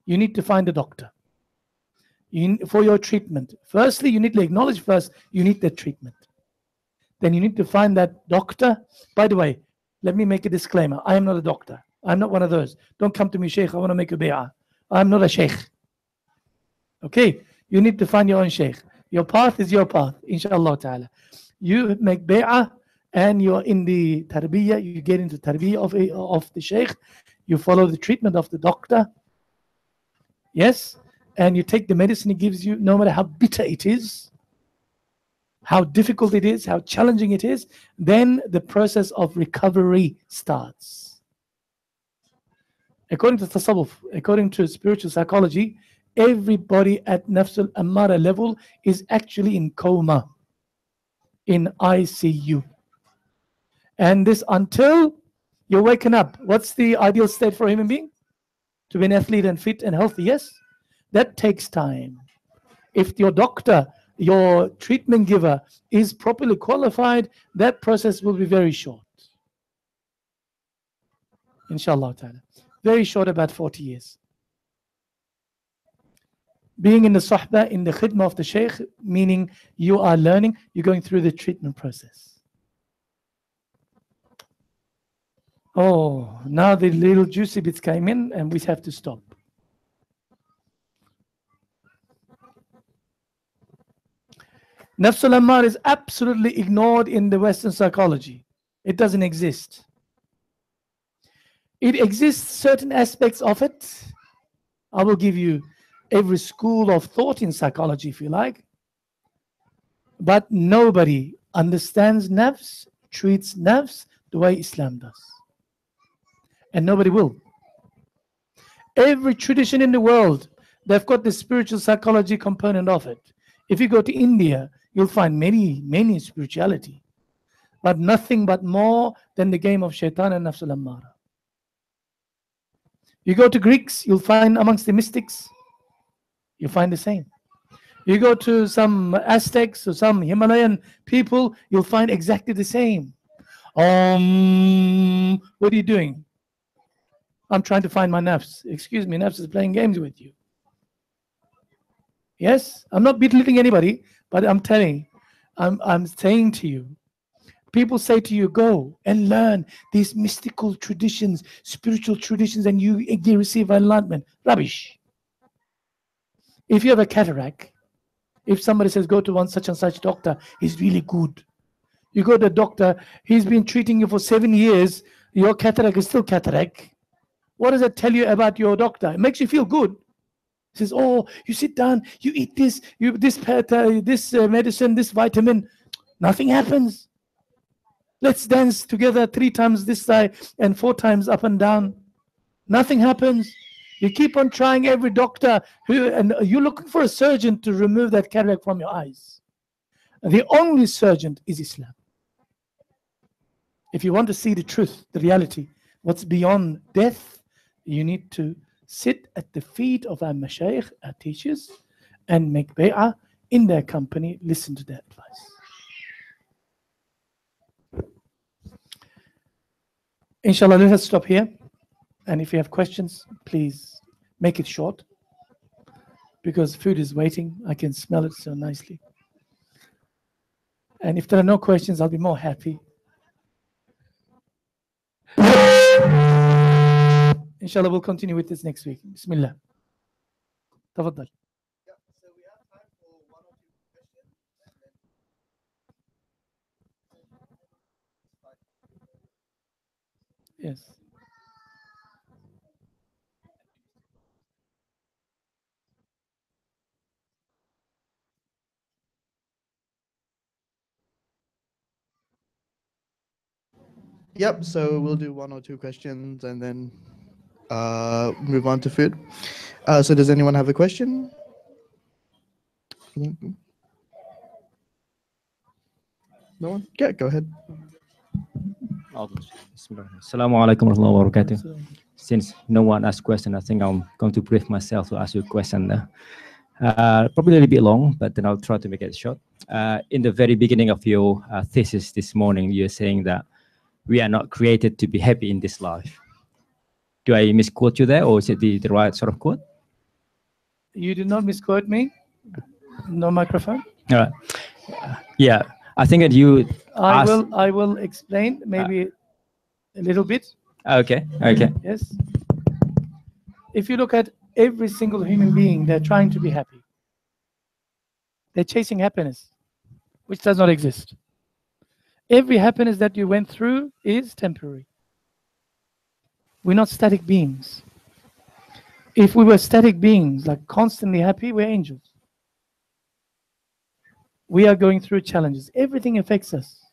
You need to find a doctor for your treatment. Firstly, you need to acknowledge first you need that treatment. Then you need to find that doctor. By the way, let me make a disclaimer. I am not a doctor. I'm not one of those. Don't come to me, Sheikh, I want to make a bay'ah. I'm not a Sheikh. Okay? You need to find your own Sheikh. Your path is your path, inshallah ta'ala. You make bay'ah and you're in the tarbiyah, you get into tarbiyah of the Sheikh. You follow the treatment of the doctor. Yes? And you take the medicine he gives you, no matter how bitter it is, how difficult it is, how challenging it is, then the process of recovery starts. According to tasawwuf, according to spiritual psychology, everybody at nafsul ammara level is actually in coma, in ICU. And this until you're waking up. What's the ideal state for a human being? To be an athlete and fit and healthy, yes? That takes time. If your doctor, your treatment giver is properly qualified, that process will be very short. Inshallah ta'ala. Very short, about 40 years. Being in the sahbah, in the khidmah of the Shaykh, meaning you are learning, you're going through the treatment process. Oh, now the little juicy bits came in and we have to stop. Nafsul Ammar is absolutely ignored in the Western psychology. It doesn't exist. It exists, certain aspects of it. I will give you every school of thought in psychology, if you like. But nobody understands nafs, treats nafs the way Islam does. And nobody will. Every tradition in the world, they've got the spiritual psychology component of it. If you go to India, you'll find many spirituality, but nothing but more than the game of shaitan and nafsul ammara. You go to Greeks, you'll find amongst the mystics, you find the same. You go to some Aztecs or some Himalayan people, you'll find exactly the same. What are you doing? I'm trying to find my nafs. Excuse me, nafs is playing games with you. Yes, I'm not belittling anybody, but I'm saying to you, people say to you, go and learn these mystical traditions, spiritual traditions, and you receive enlightenment. Rubbish. If you have a cataract, if somebody says, go to one such and such doctor, he's really good. You go to the doctor, he's been treating you for 7 years, your cataract is still cataract. What does that tell you about your doctor? It makes you feel good. He says, oh, you sit down, you eat this, this medicine, this vitamin. Nothing happens. Let's dance together 3 times this side and 4 times up and down. Nothing happens. You keep on trying every doctor, and you're looking for a surgeon to remove that cataract from your eyes. And the only surgeon is Islam. If you want to see the truth, the reality, what's beyond death, you need to sit at the feet of our mashayikh, our teachers, and make bay'ah in their company, listen to their advice. Inshallah, let us stop here. And if you have questions, please make it short, because food is waiting. I can smell it so nicely. And if there are no questions, I'll be more happy. Inshallah, we'll continue with this next week. Bismillah. Tafaddal. Yeah, so we have time for one or two questions, and then Yes. yep. So we'll do one or two questions, and then move on to food. So does anyone have a question? No one? Yeah, go ahead. Assalamualaikum warahmatullahi wabarakatuh. Since no one asked question, I think I'm going to brief myself to ask you a question. Probably a little bit long, but then I'll try to make it short. In the very beginning of your thesis this morning, you're saying that we are not created to be happy in this life. Do I misquote you there, or is it the right sort of quote? You did not misquote me. No microphone. All right. Yeah, I think that you. I will explain maybe a little bit. Okay. Okay. Yes. If you look at every single human being, they're trying to be happy. They're chasing happiness, which does not exist. Every happiness that you went through is temporary. We're not static beings. If we were static beings, like constantly happy, we're angels. We are going through challenges. Everything affects us.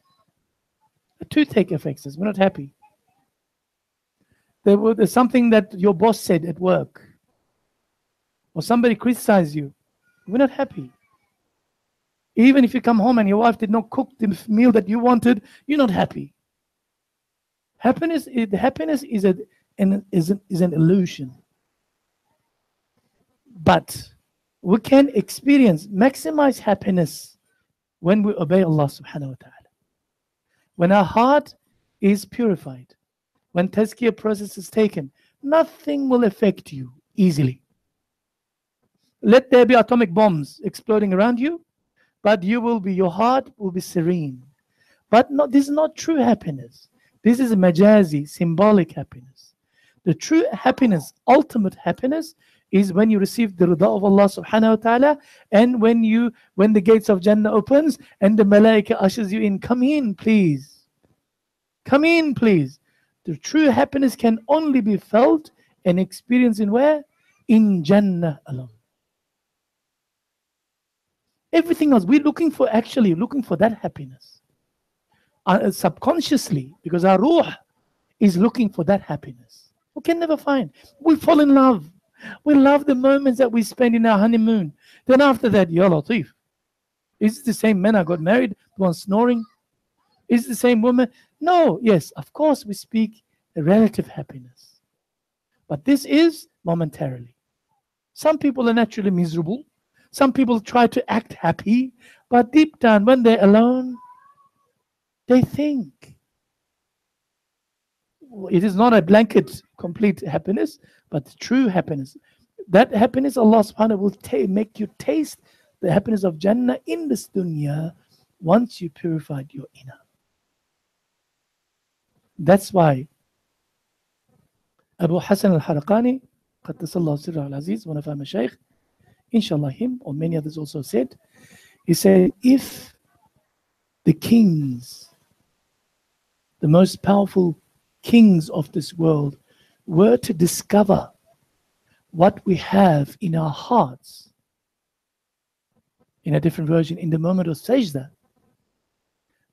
A toothache affects us. We're not happy. There's something that your boss said at work, or somebody criticized you. We're not happy. Even if you come home and your wife did not cook the meal that you wanted, you're not happy. Happiness is an illusion. But we can maximize happiness when we obey Allah subhanahu wa ta'ala. When our heart is purified, when tazkiyah process is taken, nothing will affect you easily. Let there be atomic bombs exploding around you, but your heart will be serene. But this is not true happiness. This is a majazi, symbolic happiness. The true happiness, ultimate happiness, is when you receive the rida of Allah subhanahu wa ta'ala, and when the gates of Jannah opens and the malaika ushers you in. Come in, please. Come in, please. The true happiness can only be felt and experienced in where? In Jannah alone. Everything else, we're looking for that happiness. Subconsciously, because our ruh is looking for that happiness. We can never find. We fall in love. We love the moments that we spend in our honeymoon. Then after that, Ya Latif. Is it the same man I got married, the one snoring? Is it the same woman? No, yes, of course we speak a relative happiness. But this is momentarily. Some people are naturally miserable. Some people try to act happy, but deep down, when they're alone, they think. It is not a blanket, complete happiness, but true happiness. That happiness, Allah subhanahu will make you taste the happiness of Jannah in this dunya once you purified your inner. That's why Abu Hassan al-Haraqani, Qaddasallahu sirra al-Aziz, one of our mashaykh, inshallah him or many others also said, he said, if the kings, the most powerful kings of this world, were to discover what we have in our hearts, in a different version, in the moment of sajda,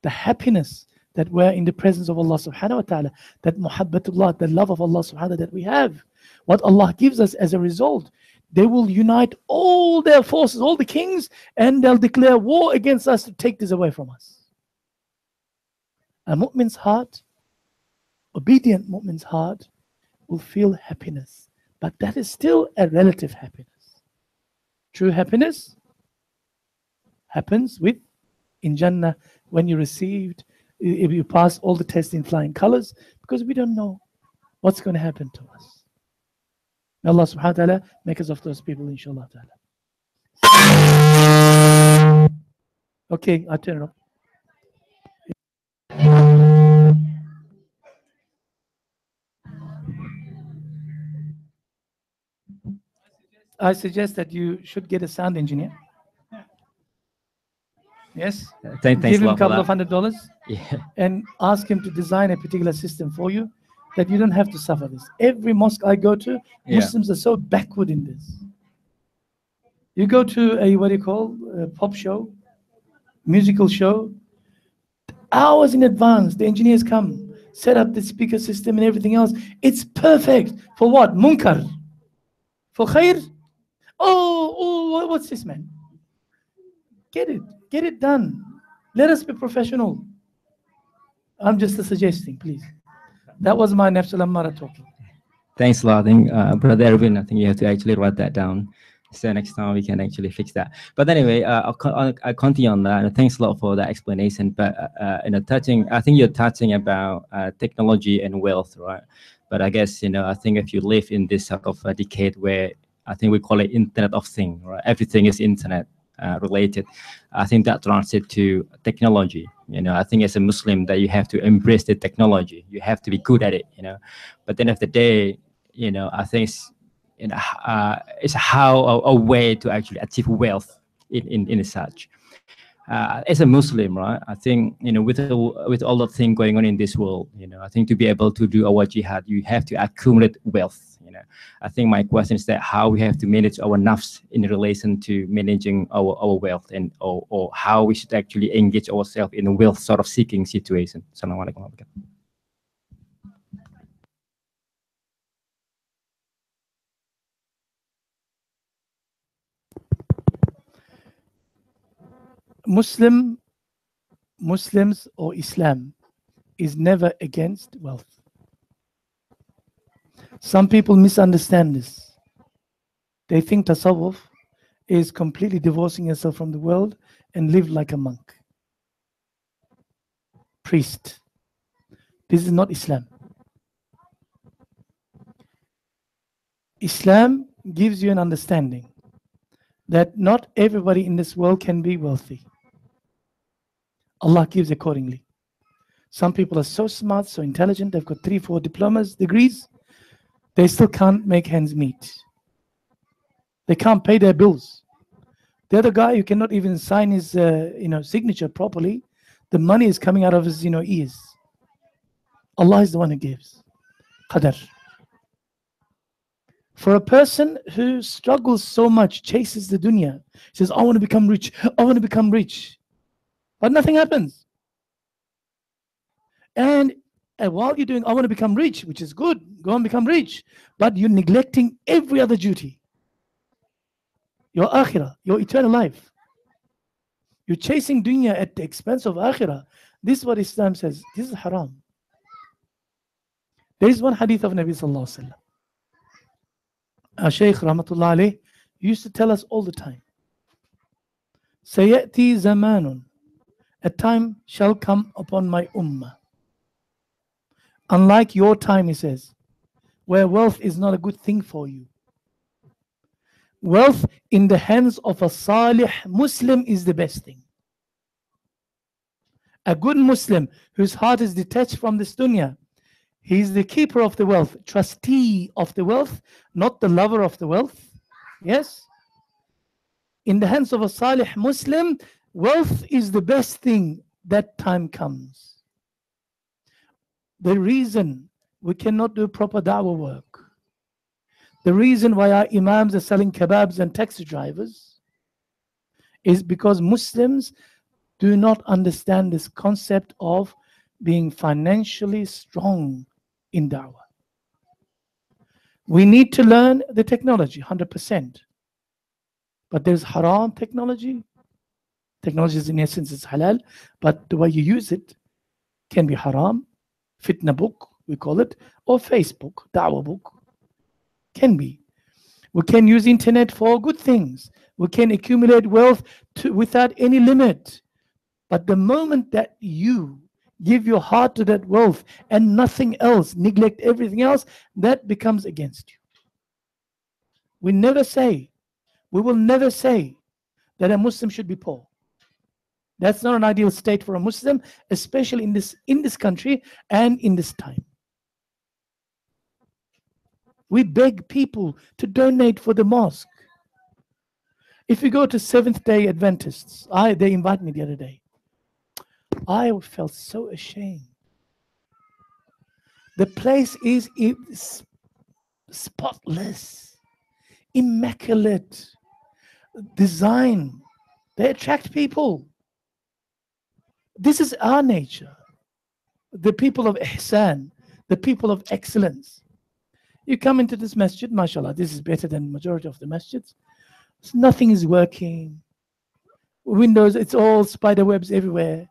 the happiness that we're in the presence of Allah subhanahu wa ta'ala, that muhabbatullah, the love of Allah subhanahu wa ta'ala that we have, what Allah gives us as a result, they will unite all their forces, all the kings, and they'll declare war against us to take this away from us. A mu'min's heart, obedient mu'min's heart, will feel happiness, but that is still a relative happiness. True happiness happens in Jannah when you received, if you pass all the tests in flying colors, because we don't know what's going to happen to us. May Allah subhanahu wa ta'ala make us of those people, inshallah ta'ala. Okay, I turn it off. I suggest that you should get a sound engineer. Yes? Thanks Give a him a lot for couple of that. $100 Yeah. and ask him to design a particular system for you that you don't have to suffer this. Every mosque I go to, Yeah. Muslims are so backward in this. You go to a, what do you call, a pop show, musical show, hours in advance, the engineers come, set up the speaker system and everything else. It's perfect. For what? Munkar. For khair? Oh, what's this, man? Get it done. Let us be professional. I'm just suggesting, please. That was my Nafsul Ammara talking. Thanks a lot. I think, Brother Erwin, I think you have to actually write that down. So next time we can actually fix that. But anyway, I'll continue on that. And thanks a lot for that explanation. But I think you're touching about technology and wealth, right? But I guess, I think if you live in this sort of a decade where I think we call it Internet of Things, right? Everything is internet related. I think that translates to technology. I think as a Muslim that you have to embrace the technology. You have to be good at it. But then of the day, I think it's how a way to actually achieve wealth in such. As a Muslim, right? I think with all the things going on in this world, I think to be able to do our jihad, you have to accumulate wealth. I think my question is that how we have to manage our nafs in relation to managing our wealth, and or how we should actually engage ourselves in a wealth sort of seeking situation. Assalamualaikum. Muslims or Islam is never against wealth. Some people misunderstand this. They think tasawwuf is completely divorcing yourself from the world and live like a monk, priest. This is not Islam. Islam gives you an understanding that not everybody in this world can be wealthy. Allah gives accordingly. Some people are so smart, so intelligent, they've got 3-4 diplomas, degrees, they still can't make ends meet. They can't pay their bills. The other guy who cannot even sign his signature properly, the money is coming out of his ears. Allah is the one who gives. Qadar. For a person who struggles so much, chases the dunya, says, I want to become rich, I want to become rich. But nothing happens. And while you're doing, I want to become rich, which is good, go and become rich. But you're neglecting every other duty. Your akhirah, your eternal life. You're chasing dunya at the expense of akhirah. This is what Islam says. This is haram. There is one hadith of Nabi Sallallahu Alaihi Wasallam. Our Shaykh Rahmatullah Alayh used to tell us all the time, Sayati zamanun, a time shall come upon my ummah. Unlike your time, he says, where wealth is not a good thing for you. Wealth in the hands of a salih Muslim is the best thing. A good Muslim whose heart is detached from this dunya, he is the keeper of the wealth, trustee of the wealth, not the lover of the wealth. Yes? In the hands of a salih Muslim, wealth is the best thing that time comes. The reason we cannot do proper da'wah work, the reason why our imams are selling kebabs and taxi drivers, is because Muslims do not understand this concept of being financially strong in da'wah. We need to learn the technology, 100%. But there's haram technology. Technology is in essence is halal, but the way you use it can be haram. Fitna book, we call it, or Facebook, da'wah book. Can be. We can use internet for good things. We can accumulate wealth without any limit. But the moment that you give your heart to that wealth and nothing else, neglect everything else, that becomes against you. We will never say that a Muslim should be poor. That's not an ideal state for a Muslim, especially in this country and in this time. We beg people to donate for the mosque. If you go to Seventh-day Adventists, they invite me the other day. I felt so ashamed. The place is spotless, immaculate, design. They attract people. This is our nature. The people of ihsan, the people of excellence. You come into this masjid, mashallah, this is better than majority of the masjids. Nothing is working. Windows, it's all spider webs everywhere.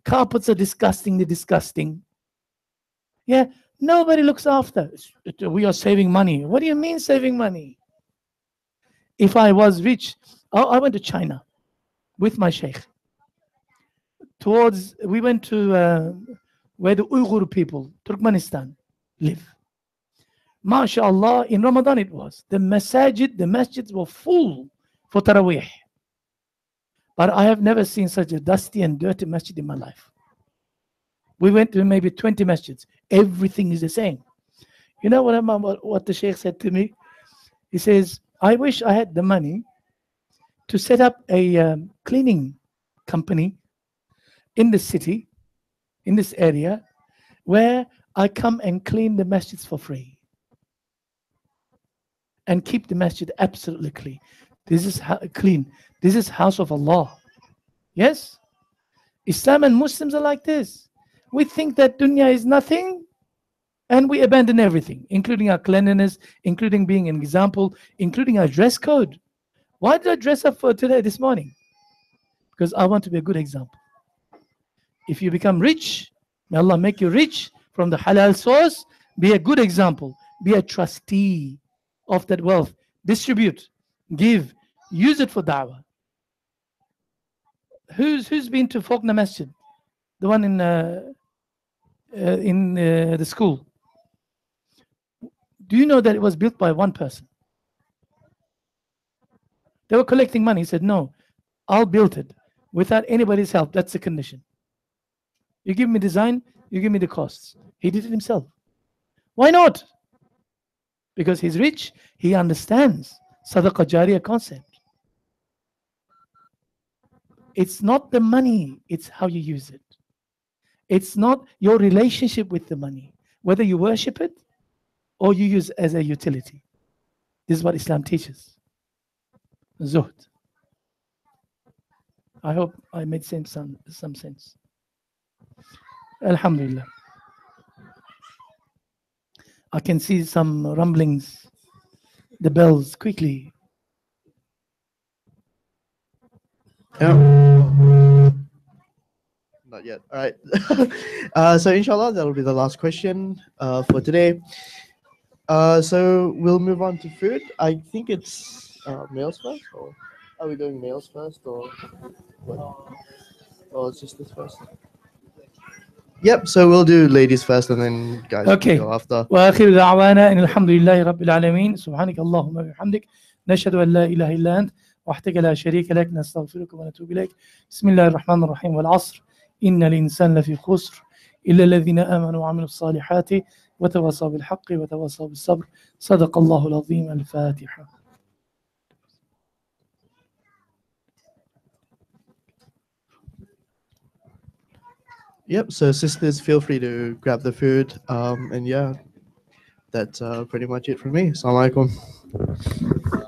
Carpets are disgustingly disgusting. Yeah, nobody looks after. We are saving money. What do you mean saving money? If I was rich, I went to China with my sheikh. We went to where the Uyghur people, Turkmenistan, live. MashaAllah, in Ramadan it was. The masjids were full for Taraweeh. But I have never seen such a dusty and dirty masjid in my life. We went to maybe 20 masjids. Everything is the same. You know what the sheikh said to me? He says, I wish I had the money to set up a cleaning company in the city, in this area, where I come and clean the masjids for free and keep the masjid absolutely clean. This is clean. This is house of Allah. Yes? Islam and Muslims are like this. We think that dunya is nothing and we abandon everything, including our cleanliness, including being an example, including our dress code. Why did I dress up for today, this morning? Because I want to be a good example. If you become rich, may Allah make you rich from the halal source, be a good example, be a trustee of that wealth, distribute, give, use it for da'wah. Who's been to Faulkner Masjid? The one in the school. Do you know that it was built by one person? They were collecting money. He said, no, I'll build it without anybody's help. That's the condition. You give me design, you give me the costs. He did it himself. Why not? Because he's rich, he understands Sadaqah Jariyah concept. It's not the money, it's how you use it. It's not your relationship with the money, whether you worship it or you use it as a utility. This is what Islam teaches. Zuhd. I hope I made some sense. Alhamdulillah. I can see some rumblings, the bells, quickly. Yeah. Not yet. All right. So inshallah, that will be the last question for today. So we'll move on to food. I think it's males first, or are we doing males first, or what? Or it's just this first? Yep. So we'll do ladies first, and then guys Okay. go after. وآخر دعوانا إن الحمد لله رب العالمين سبحانك اللهم وبحمدك نشهد أن لا إله إلا أنت وحدك لا شريك لك نستغفرك ونتوب إليك بسم الله الرحمن الرحيم والعصر إن الإنسان لفي خسر إلا الذين آمنوا وعملوا الصالحات وتواصوا بالحق وتواصوا بالصبر صدق الله العظيم الفاتحة. Yep. So sisters, feel free to grab the food. And yeah, that's pretty much it from me. Assalamu alaikum.